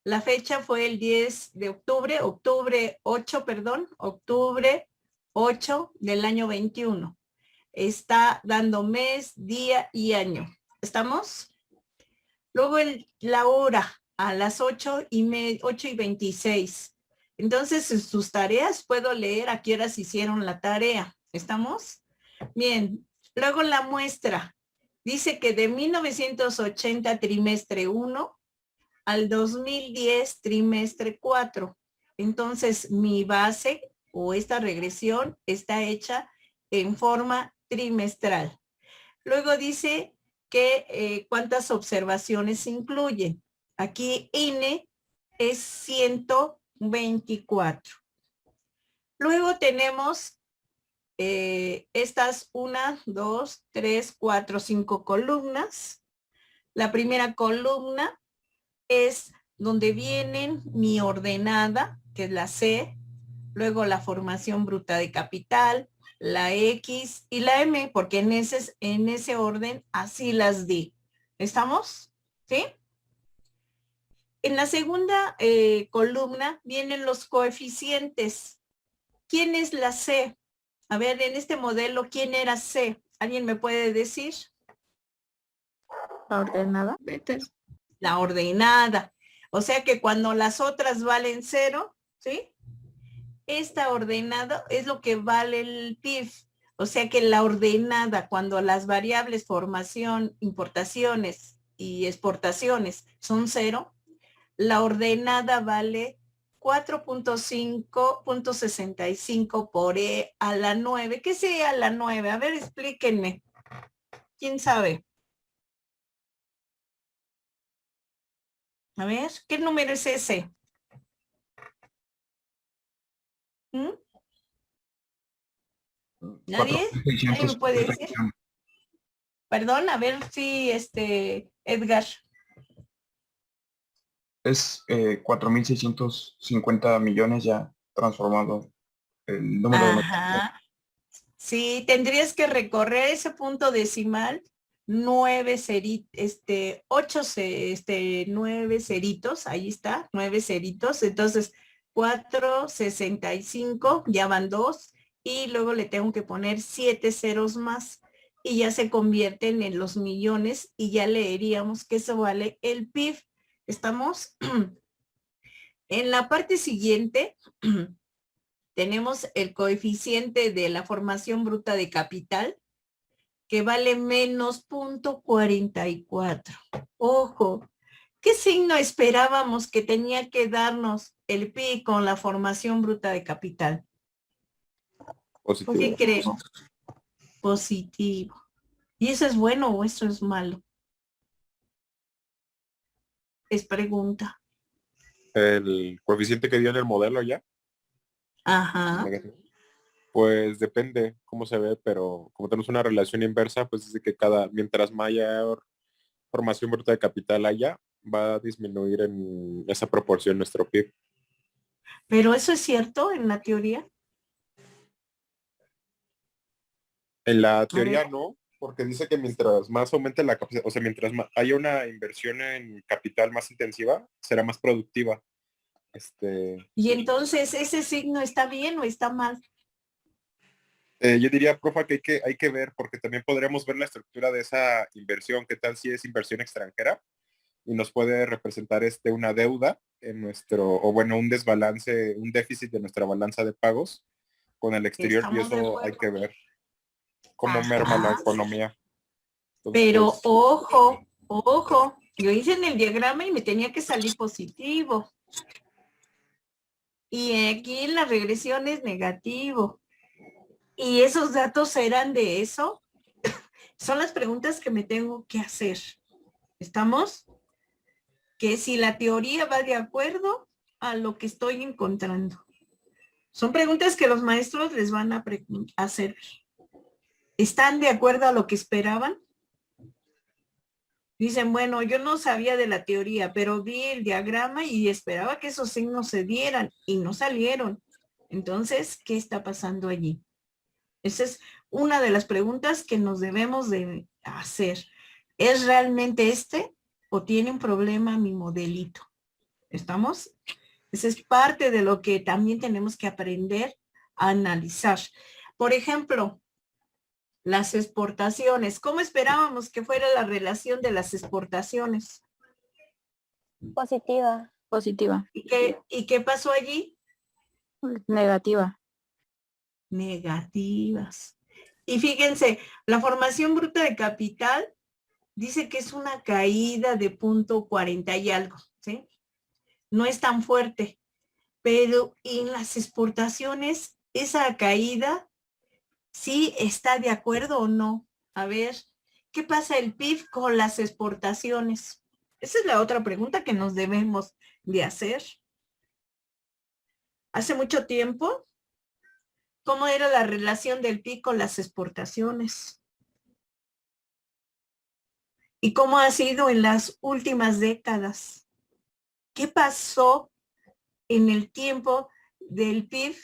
La fecha fue el 10 de octubre, octubre 8 del año 21. Está dando mes, día y año. ¿Estamos? Luego la hora a las 8:26. Entonces, en sus tareas puedo leer a qué horas hicieron la tarea. ¿Estamos? Bien. Luego la muestra. Dice que de 1980 trimestre 1 al 2010 trimestre 4. Entonces, mi base o esta regresión está hecha en forma trimestral. Luego dice que cuántas observaciones incluyen. Aquí INE es 124. Luego tenemos estas 1, 2, 3, 4, 5 columnas. La primera columna es donde vienen mi ordenada, que es la C, luego la formación bruta de capital, la X y la M, porque en ese orden así las di. ¿Estamos? ¿Sí? En la segunda columna vienen los coeficientes. ¿Quién es la C? A ver, en este modelo, ¿quién era C? ¿Alguien me puede decir? La ordenada. La ordenada. O sea que cuando las otras valen 0, ¿sí? Esta ordenada es lo que vale el PIB. O sea que la ordenada, cuando las variables formación, importaciones y exportaciones son 0, la ordenada vale 4.5.65 por E a la 9. ¿Qué sería la 9? A ver, explíquenme. ¿Quién sabe? A ver, ¿qué número es ese? ¿Mm? ¿Nadie? ¿Nadie me puede decir? Perdón, a ver si Edgar. Es 4.650 millones ya transformado el número de Ajá. Sí, tendrías que recorrer ese punto decimal, 9 ceritos, ahí está, 9 ceritos, entonces 465, ya van 2, y luego le tengo que poner 7 ceros más, y ya se convierten en los millones, y ya leeríamos que eso vale el PIB. ¿Estamos? En la parte siguiente, tenemos el coeficiente de la formación bruta de capital, que vale menos 0.44. Ojo, ¿qué signo esperábamos que tenía que darnos el PIB con la formación bruta de capital? Positivo. ¿Qué creen? Positivo. ¿Y eso es bueno o eso es malo? Es pregunta. El coeficiente que dio en el modelo ya, Ajá. negativo. Pues depende cómo se ve, pero como tenemos una relación inversa, pues dice que mientras mayor formación bruta de capital haya, va a disminuir en esa proporción nuestro PIB. Pero eso es cierto en la teoría. En la teoría no, porque dice que mientras más aumente la capacidad, o sea, mientras haya una inversión en capital más intensiva, será más productiva. Y entonces, ¿ese signo está bien o está mal? Yo diría, profa, que hay que ver, porque también podríamos ver la estructura de esa inversión. ¿Qué tal si es inversión extranjera? Y nos puede representar una deuda en nuestro, o bueno, un desbalance, un déficit de nuestra balanza de pagos con el exterior, y Estamos de eso hay acuerdo. que ver cómo merma la Ajá. economía. Pero Entonces, ojo, yo hice en el diagrama y me tenía que salir positivo. Y aquí en la regresión es negativo. ¿Y esos datos eran de eso? Son las preguntas que me tengo que hacer. ¿Estamos? Que si la teoría va de acuerdo a lo que estoy encontrando. Son preguntas que los maestros les van a hacer. ¿Están de acuerdo a lo que esperaban? Dicen, bueno, yo no sabía de la teoría, pero vi el diagrama y esperaba que esos signos se dieran y no salieron. Entonces, ¿qué está pasando allí? Esa es una de las preguntas que nos debemos de hacer. ¿Es realmente este o tiene un problema mi modelito? ¿Estamos? Esa es parte de lo que también tenemos que aprender a analizar. Por ejemplo, las exportaciones. ¿Cómo esperábamos que fuera la relación de las exportaciones? Positiva. Positiva. ¿Y qué pasó allí? Negativa. Negativas. Y fíjense, la formación bruta de capital dice que es una caída de 0.40 y algo, ¿sí? No es tan fuerte, pero en las exportaciones, esa caída, ¿sí está de acuerdo o no? A ver, ¿qué pasa el PIB con las exportaciones? Esa es la otra pregunta que nos debemos de hacer. Hace mucho tiempo, ¿cómo era la relación del PIB con las exportaciones? ¿Y cómo ha sido en las últimas décadas? ¿Qué pasó en el tiempo del PIB?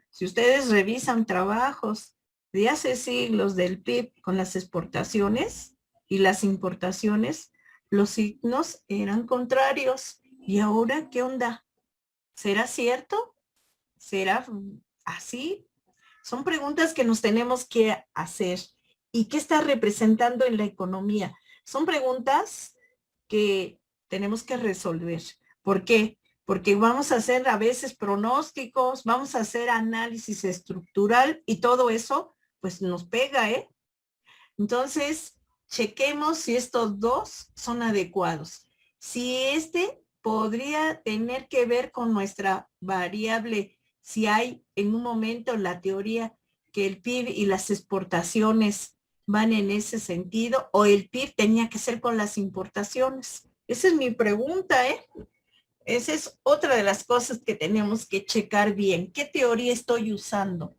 Si ustedes revisan trabajos de hace siglos del PIB con las exportaciones y las importaciones, los signos eran contrarios. ¿Y ahora qué onda? ¿Será cierto? ¿Será así? Son preguntas que nos tenemos que hacer. ¿Y qué está representando en la economía? Son preguntas que tenemos que resolver. ¿Por qué? Porque vamos a hacer a veces pronósticos, vamos a hacer análisis estructural y todo eso pues nos pega, ¿eh? Entonces, chequemos si estos dos son adecuados. Si este podría tener que ver con nuestra variable, si hay en un momento la teoría que el PIB y las exportaciones van en ese sentido, o el PIB tenía que ser con las importaciones. Esa es mi pregunta, ¿eh? Esa es otra de las cosas que tenemos que checar bien. ¿Qué teoría estoy usando?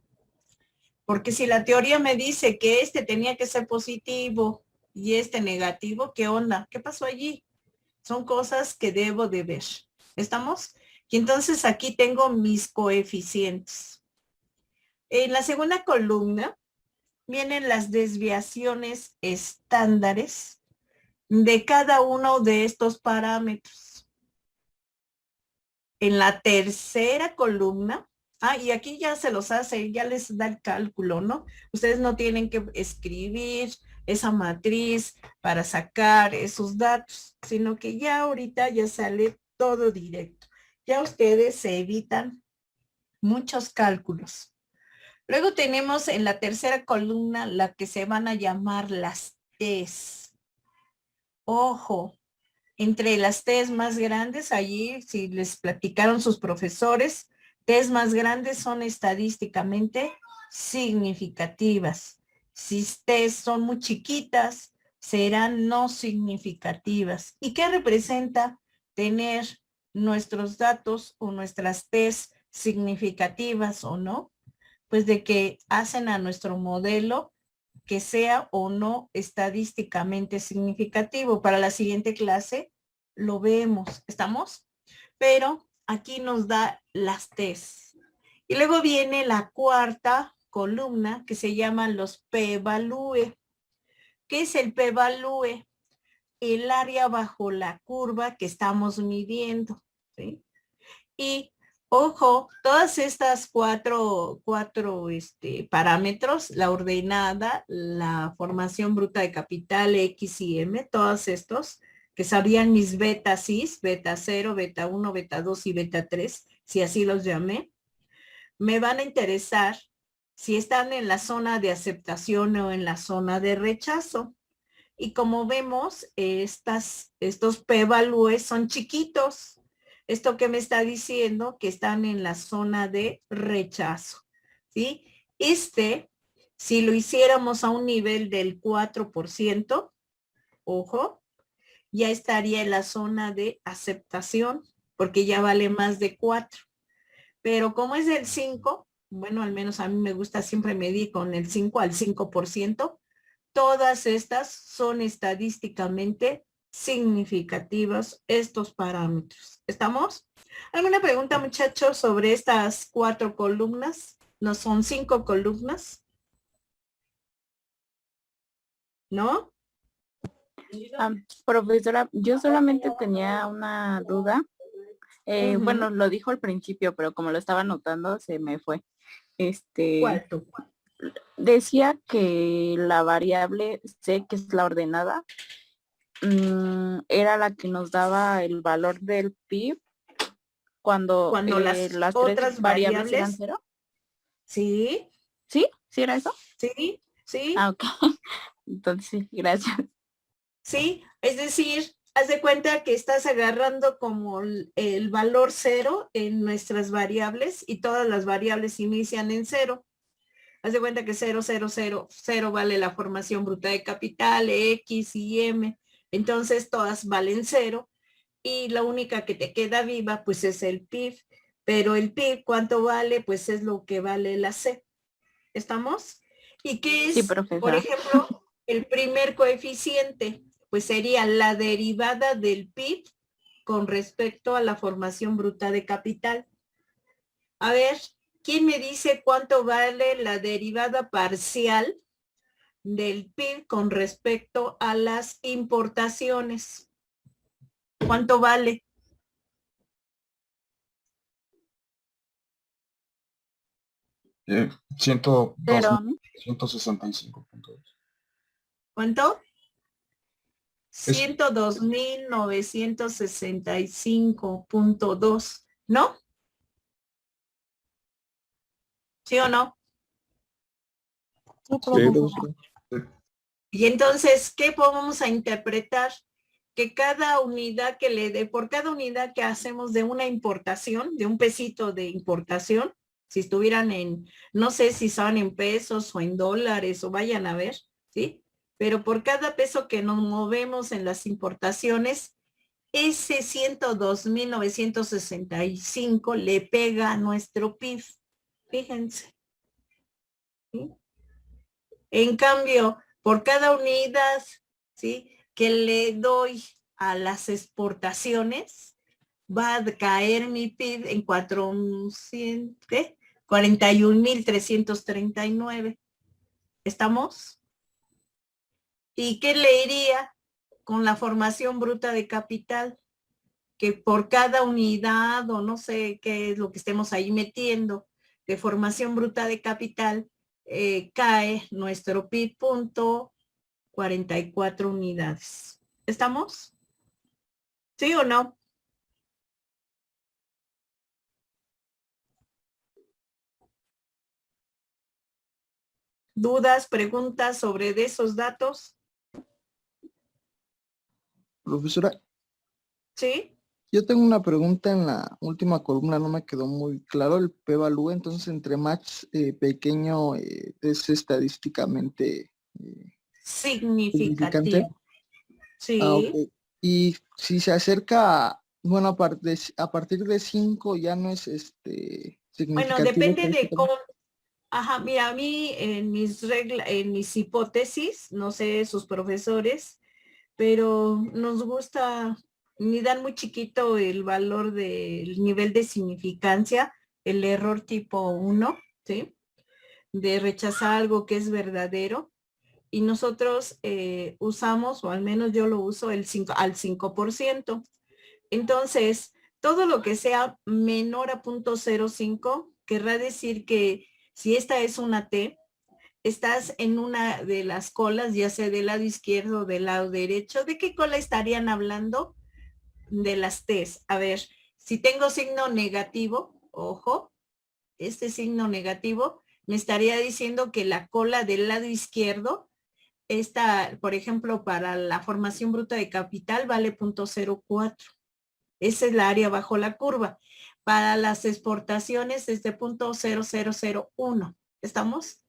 Porque si la teoría me dice que este tenía que ser positivo y este negativo, ¿qué onda? ¿Qué pasó allí? Son cosas que debo de ver. ¿Estamos? Y entonces aquí tengo mis coeficientes. En la segunda columna vienen las desviaciones estándares de cada uno de estos parámetros. En la tercera columna, y aquí ya se los hace, ya les da el cálculo, ¿no? Ustedes no tienen que escribir esa matriz para sacar esos datos, sino que ya ahorita ya sale todo directo. Ya ustedes se evitan muchos cálculos. Luego tenemos en la tercera columna la que se van a llamar las T's. Ojo, entre las T's más grandes, allí si les platicaron sus profesores, T's más grandes son estadísticamente significativas. Si T's son muy chiquitas, serán no significativas. ¿Y qué representa tener nuestros datos o nuestras T's significativas o no? Pues de que hacen a nuestro modelo que sea o no estadísticamente significativo. Para la siguiente clase lo vemos, ¿estamos? Pero aquí nos da las T's. Y luego viene la cuarta columna que se llaman los p-value. ¿Qué es el p-value? El área bajo la curva que estamos midiendo, ¿sí? Y ojo, todas estas cuatro parámetros, la ordenada, la formación bruta de capital, X y M, todos estos, que sabían mis betas cis, beta 0, beta 1, beta 2 y beta 3, si así los llamé, me van a interesar si están en la zona de aceptación o en la zona de rechazo. Y como vemos, estos p-valúes son chiquitos. Esto que me está diciendo que están en la zona de rechazo, ¿sí? Si lo hiciéramos a un nivel del 4%, ojo, ya estaría en la zona de aceptación, porque ya vale más de 4. Pero como es del 5, bueno, al menos a mí me gusta siempre medir con el 5 al 5%, todas estas son estadísticamente significativas, estos parámetros. ¿Estamos? ¿Alguna pregunta, muchachos, sobre estas 4 columnas? ¿No son 5 columnas? ¿No? Profesora, yo solamente tenía una duda. Bueno, lo dijo al principio, pero como lo estaba anotando, se me fue. ¿Cuál tú? Decía que la variable C, que es la ordenada, era la que nos daba el valor del PIB cuando las otras tres variables eran variables, 0. ¿sí? ¿Sí? ¿Sí era eso? Sí, sí. Ah, ok. Entonces, sí, gracias. Sí, es decir, haz de cuenta que estás agarrando como el valor 0 en nuestras variables y todas las variables inician en 0. Haz de cuenta que 0, 0, 0, 0 vale la formación bruta de capital, X y M. Entonces todas valen 0 y la única que te queda viva pues es el PIB. Pero el PIB, ¿cuánto vale? Pues es lo que vale la C. ¿Estamos? ¿Y qué es, Sí, profesora. por ejemplo, el primer coeficiente? Pues sería la derivada del PIB con respecto a la formación bruta de capital. A ver, ¿quién me dice cuánto vale la derivada parcial del PIB con respecto a las importaciones? ¿Cuánto vale? Eh, 102, Pero, ¿no? 165.2. ¿Cuánto? Es 102.965.2, ¿no? ¿Sí o no? Sí, Sí, profesora. Y entonces, ¿qué podemos a interpretar? Que cada unidad que le dé, por cada unidad que hacemos de una importación, de un pesito de importación, si estuvieran en, no sé si son en pesos o en dólares o vayan a ver, ¿sí? Pero por cada peso que nos movemos en las importaciones, ese 102.965 le pega a nuestro PIB. Fíjense. ¿Sí? En cambio, por cada unidad, ¿sí?, que le doy a las exportaciones, va a caer mi PIB en 41.339. ¿Estamos? ¿Y qué le iría con la formación bruta de capital? Que por cada unidad o no sé qué es lo que estemos ahí metiendo de formación bruta de capital, cae nuestro PIB punto 44 unidades. ¿Estamos? ¿Sí o no? ¿Dudas, preguntas sobre de esos datos? Profesora, ¿Sí? yo tengo una pregunta en la última columna, no me quedó muy claro el p-value, entonces entre más pequeño es estadísticamente significante. Significativo. Ok. Sí. Y si se acerca, bueno, a partir de 5 ya no es Bueno, significativo. depende de cómo. Ajá, mira, a mí en mis reglas, en mis hipótesis, no sé sus profesores, pero nos gusta, ni dan muy chiquito el valor del nivel de significancia, el error tipo 1, ¿sí? De rechazar algo que es verdadero. Y nosotros usamos, o al menos yo lo uso, al 5%. Entonces, Todo lo que sea menor a 0.05 querrá decir que si esta es una T, estás en una de las colas, ya sea del lado izquierdo o del lado derecho. ¿De qué cola estarían hablando? De las T's. A ver, si tengo signo negativo, ojo, este signo negativo me estaría diciendo que la cola del lado izquierdo, esta, por ejemplo, para la formación bruta de capital vale 0.04. Esa es la área bajo la curva. Para las exportaciones es de 0.0001. ¿Estamos?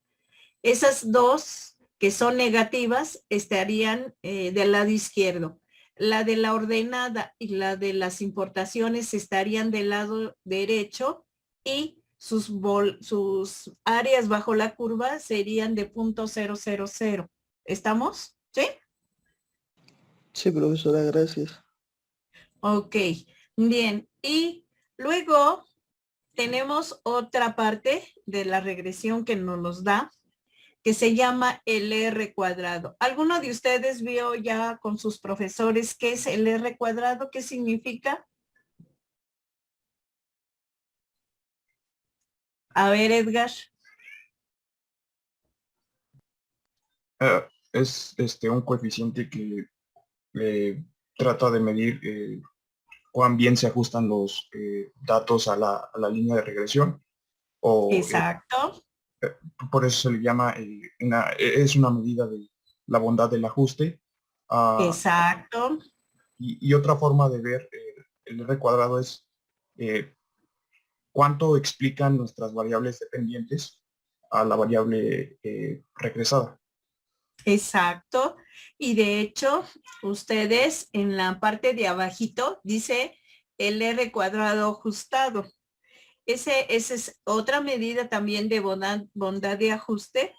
Esas dos que son negativas estarían del lado izquierdo. La de la ordenada y la de las importaciones estarían del lado derecho y sus áreas bajo la curva serían de 0.000. ¿Estamos? ¿Sí? Sí, profesora, gracias. Ok, bien. Y luego tenemos otra parte de la regresión que nos da, que se llama el R cuadrado. ¿Alguno de ustedes vio ya con sus profesores qué es el R cuadrado? ¿Qué significa? A ver, Edgar. Es un coeficiente que trata de medir cuán bien se ajustan los datos a la línea de regresión. O Exacto. por eso se le llama, es una medida de la bondad del ajuste. Exacto. Y otra forma de ver el R cuadrado es cuánto explican nuestras variables dependientes a la variable regresada. Exacto. Y de hecho, ustedes en la parte de abajito dice el R cuadrado ajustado. Esa es otra medida también de bondad de ajuste,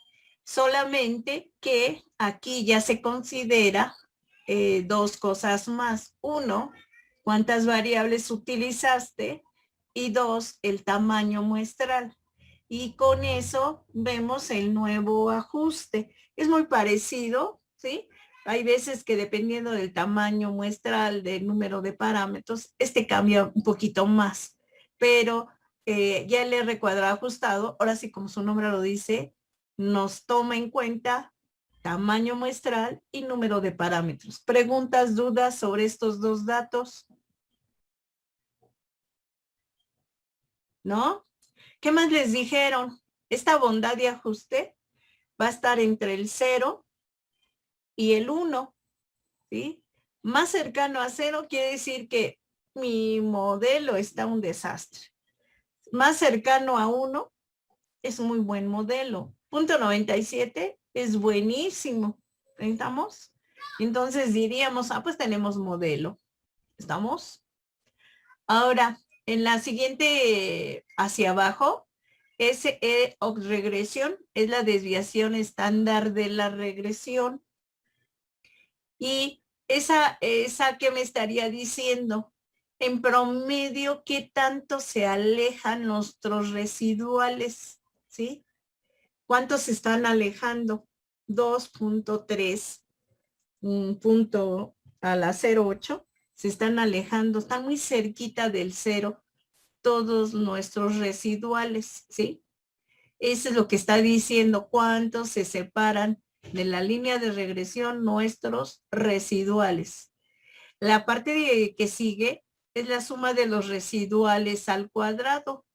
solamente que aquí ya se considera dos cosas más. Uno, cuántas variables utilizaste y dos, el tamaño muestral. Y con eso vemos el nuevo ajuste. Es muy parecido, ¿sí? Hay veces que dependiendo del tamaño muestral, del número de parámetros, este cambia un poquito más, pero ya el R cuadrado ajustado, ahora sí como su nombre lo dice, nos toma en cuenta tamaño muestral y número de parámetros. ¿Preguntas, dudas sobre estos dos datos? ¿No? ¿Qué más les dijeron? Esta bondad de ajuste va a estar entre el 0 y el 1, ¿sí? Más cercano a 0 quiere decir que mi modelo está un desastre. Más cercano a 1 es muy buen modelo. 0.97 es buenísimo. ¿Estamos? Entonces diríamos, pues tenemos modelo. ¿Estamos? Ahora, en la siguiente, hacia abajo, regresión es la desviación estándar de la regresión. Y esa que me estaría diciendo, en promedio, ¿qué tanto se alejan nuestros residuales? ¿Sí? ¿Cuántos se están alejando? 2.3, un punto a la 0.8, se están alejando, están muy cerquita del 0 todos nuestros residuales, ¿sí? Eso es lo que está diciendo, cuántos se separan de la línea de regresión nuestros residuales. La parte que sigue es la suma de los residuales al cuadrado.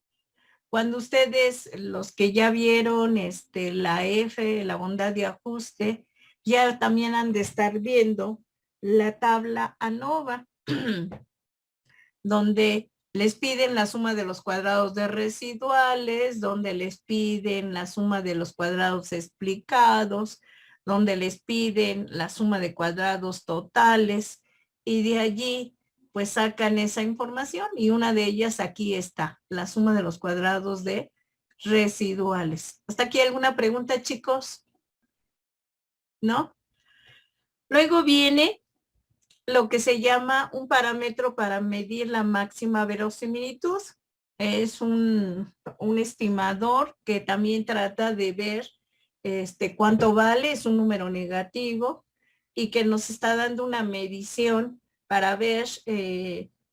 Cuando ustedes, los que ya vieron la F, la bondad de ajuste, ya también han de estar viendo la tabla ANOVA, donde les piden la suma de los cuadrados de residuales, donde les piden la suma de los cuadrados explicados, donde les piden la suma de cuadrados totales, y de allí pues sacan esa información y una de ellas aquí está, la suma de los cuadrados de residuales. ¿Hasta aquí alguna pregunta, chicos? ¿No? Luego viene lo que se llama un parámetro para medir la máxima verosimilitud. Es un estimador que también trata de ver cuánto vale, es un número negativo y que nos está dando una medición para ver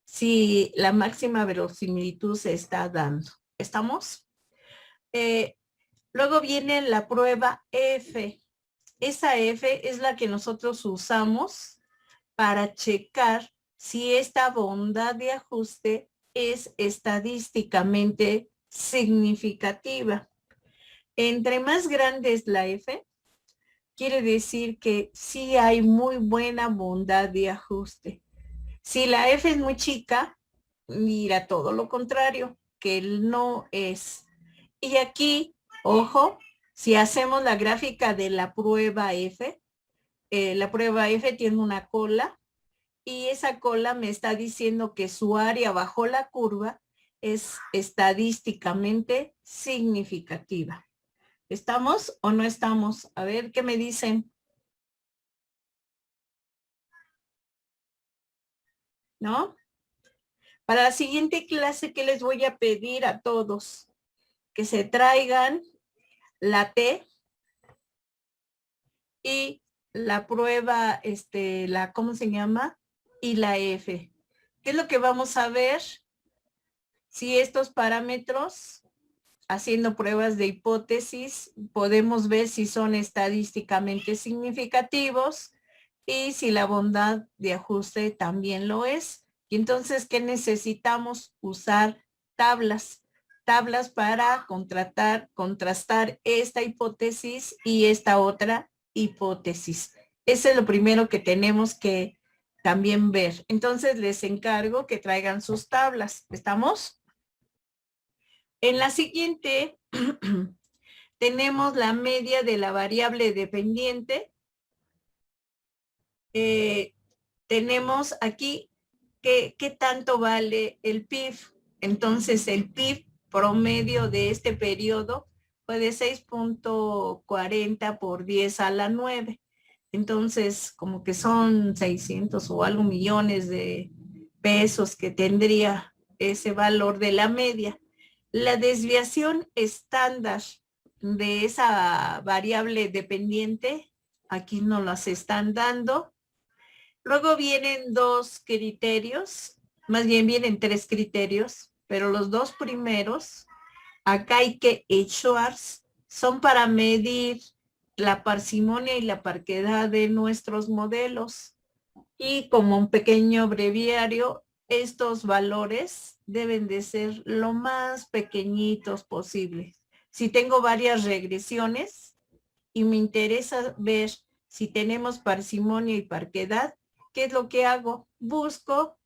si la máxima verosimilitud se está dando. ¿Estamos? Luego viene la prueba F. Esa F es la que nosotros usamos para checar si esta bondad de ajuste es estadísticamente significativa. Entre más grande es la F, quiere decir que sí hay muy buena bondad de ajuste. Si la F es muy chica, mira todo lo contrario, que no es. Y aquí, ojo, si hacemos la gráfica de la prueba F tiene una cola y esa cola me está diciendo que su área bajo la curva es estadísticamente significativa. ¿Estamos o no estamos? A ver, ¿qué me dicen? ¿No? Para la siguiente clase, ¿qué les voy a pedir a todos? Que se traigan la T y la prueba, ¿cómo se llama? Y la F. ¿Qué es lo que vamos a ver? Si estos parámetros, haciendo pruebas de hipótesis, podemos ver si son estadísticamente significativos y si la bondad de ajuste también lo es. Y entonces, ¿qué necesitamos? Usar tablas. Tablas para contrastar esta hipótesis y esta otra hipótesis. Ese es lo primero que tenemos que también ver. Entonces, les encargo que traigan sus tablas. ¿Estamos? En la siguiente, tenemos la media de la variable dependiente. Tenemos aquí qué tanto vale el PIB. Entonces, el PIB promedio de este periodo fue de 6.40 por 10 a la 9. Entonces, como que son 600 o algo millones de pesos que tendría ese valor de la media. La desviación estándar de esa variable dependiente, aquí nos las están dando. Luego vienen dos criterios, más bien vienen tres criterios, pero los dos primeros, Akaike y Schwartz, son para medir la parsimonia y la parquedad de nuestros modelos. Y como un pequeño breviario, estos valores deben de ser lo más pequeñitos posible. Si tengo varias regresiones y me interesa ver si tenemos parsimonia y parquedad, ¿qué es lo que hago? Busco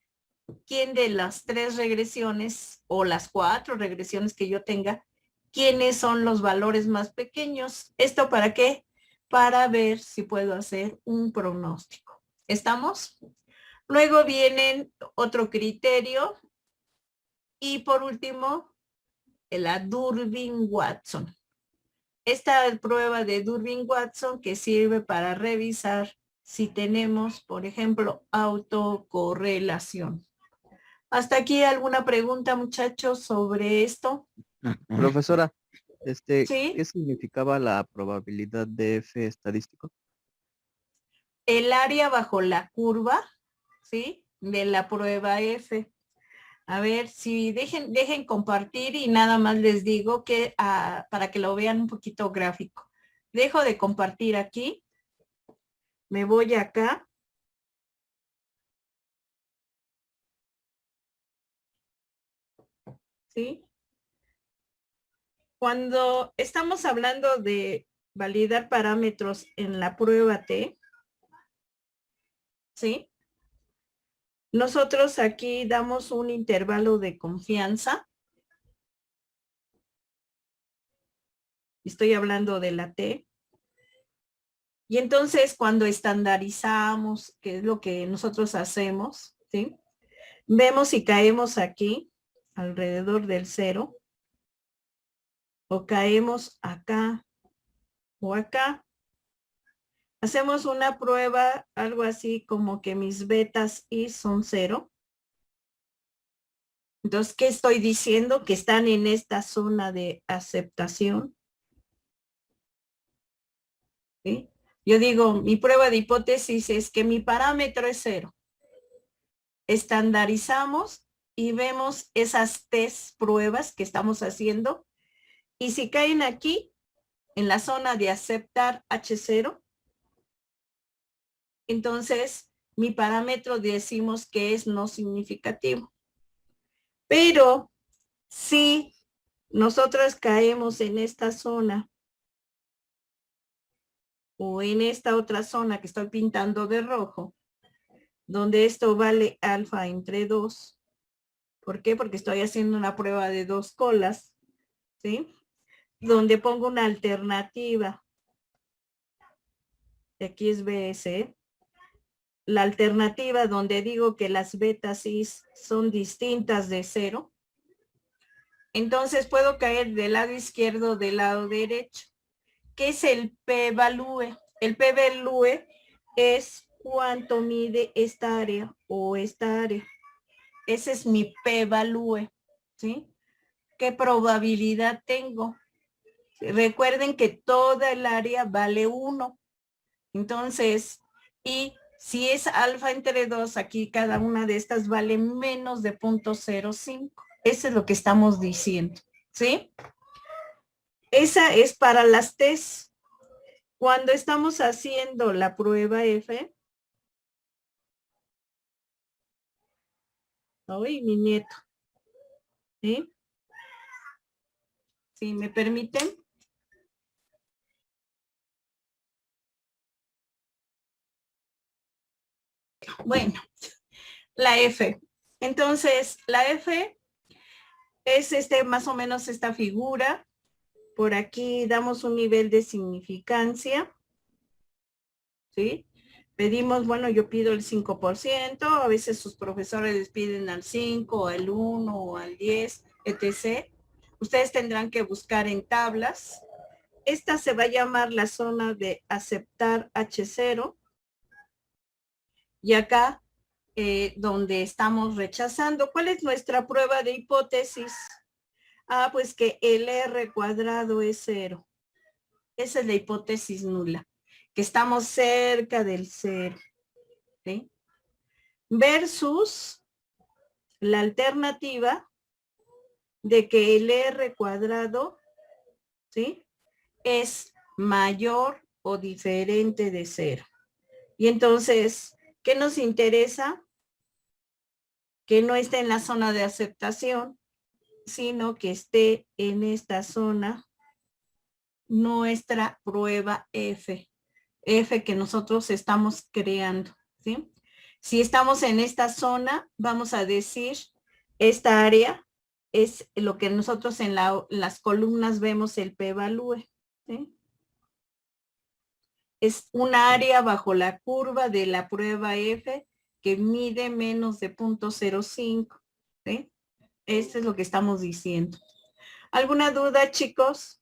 quién de las tres regresiones o las cuatro regresiones que yo tenga, quiénes son los valores más pequeños. ¿Esto para qué? Para ver si puedo hacer un pronóstico. ¿Estamos? Luego vienen otro criterio y por último, la Durbin-Watson. Esta prueba de Durbin-Watson que sirve para revisar si tenemos, por ejemplo, autocorrelación. ¿Hasta aquí alguna pregunta, muchachos, sobre esto? Profesora, ¿Sí? ¿qué significaba la probabilidad de F estadístico? El área bajo la curva, ¿sí? De la prueba F. A ver, si dejen compartir y nada más les digo que para que lo vean un poquito gráfico. Dejo de compartir aquí. Me voy acá. ¿Sí? Cuando estamos hablando de validar parámetros en la prueba T, ¿sí? Nosotros aquí damos un intervalo de confianza. Estoy hablando de la T. Y entonces cuando estandarizamos, que es lo que nosotros hacemos, ¿sí? Vemos si caemos aquí, alrededor del 0, o caemos acá o acá. Hacemos una prueba, algo así como que mis betas y son 0. Entonces, ¿qué estoy diciendo? Que están en esta zona de aceptación. ¿Sí? Yo digo, mi prueba de hipótesis es que mi parámetro es 0. estandarizamos y vemos esas test pruebas que estamos haciendo. Y si caen aquí, en la zona de aceptar H0, entonces mi parámetro decimos que es no significativo. Pero si nosotros caemos en esta zona o en esta otra zona que estoy pintando de rojo, donde esto vale alfa entre 2, ¿por qué? Porque estoy haciendo una prueba de 2 colas, ¿sí? Donde pongo una alternativa. Aquí es BS. La alternativa donde digo que las betas cis son distintas de 0. Entonces puedo caer del lado izquierdo del lado derecho. ¿Qué es el p-value? El p-value es cuánto mide esta área o esta área. Ese es mi p-value, ¿sí? ¿Qué probabilidad tengo? Recuerden que toda el área vale 1. Entonces, y si es alfa entre 2, aquí cada una de estas vale menos de 0.05. Eso es lo que estamos diciendo, ¿sí? Esa es para las test. Cuando estamos haciendo la prueba F, ¡ay, mi nieto! ¿Sí? ¿Sí me permiten? Bueno, la F. Entonces, la F es más o menos esta figura. Por aquí damos un nivel de significancia, ¿sí? Pedimos, bueno, yo pido el 5%, a veces sus profesores les piden al 5, al 1 o al 10, etc. Ustedes tendrán que buscar en tablas. Esta se va a llamar la zona de aceptar H0. Y acá, donde estamos rechazando, ¿cuál es nuestra prueba de hipótesis? Ah, pues que el R cuadrado es 0. Esa es la hipótesis nula, que estamos cerca del 0. ¿Sí? Versus la alternativa de que el R cuadrado, ¿sí?, es mayor o diferente de 0. Y entonces, ¿qué nos interesa? Que no esté en la zona de aceptación, sino que esté en esta zona nuestra prueba F. F que nosotros estamos creando, ¿sí? Si estamos en esta zona, vamos a decir, esta área es lo que nosotros en las columnas vemos el p-value, ¿sí? Es una área bajo la curva de la prueba F que mide menos de 0.05, ¿sí? Esto es lo que estamos diciendo. ¿Alguna duda, chicos?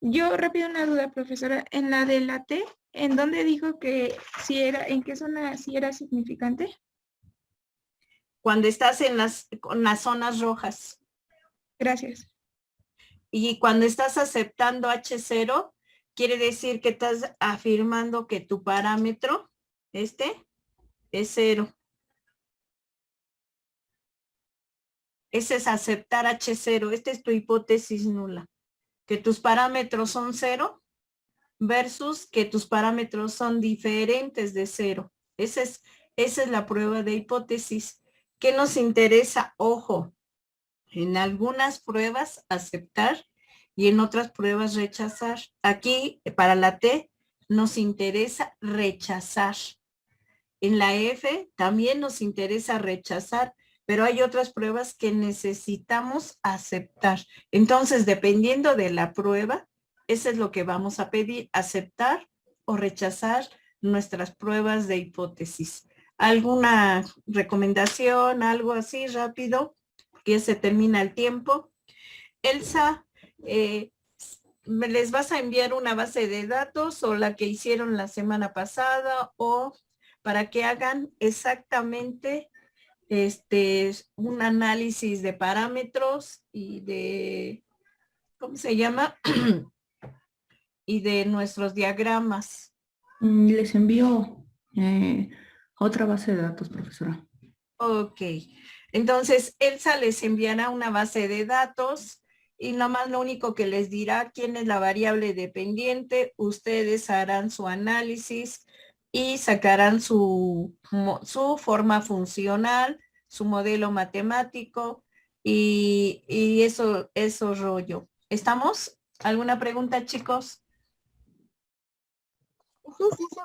Yo rápido una duda, profesora. En la de la T, ¿en dónde dijo que si era, en qué zona si era significante? Cuando estás en con las zonas rojas. Gracias. Y cuando estás aceptando H0, quiere decir que estás afirmando que tu parámetro, es 0. Ese es aceptar H0. Esta es tu hipótesis nula. Que tus parámetros son 0 versus que tus parámetros son diferentes de 0. Esa es la prueba de hipótesis. ¿Qué nos interesa? Ojo, en algunas pruebas aceptar y en otras pruebas rechazar. Aquí, para la T, nos interesa rechazar. En la F también nos interesa rechazar, pero hay otras pruebas que necesitamos aceptar. Entonces, dependiendo de la prueba, eso es lo que vamos a pedir, aceptar o rechazar nuestras pruebas de hipótesis. ¿Alguna recomendación, algo así rápido? Que se termina el tiempo. Elsa, ¿les vas a enviar una base de datos o la que hicieron la semana pasada o para que hagan exactamente un análisis de parámetros y de, ¿cómo se llama? Y de nuestros diagramas, Les envío otra base de datos, profesora. Ok. Entonces, Elsa les enviará una base de datos y nomás lo único que les dirá quién es la variable dependiente. Ustedes harán su análisis y sacarán su forma funcional, su modelo matemático y eso rollo. ¿Estamos? ¿Alguna pregunta, chicos? Sí, sí, sí,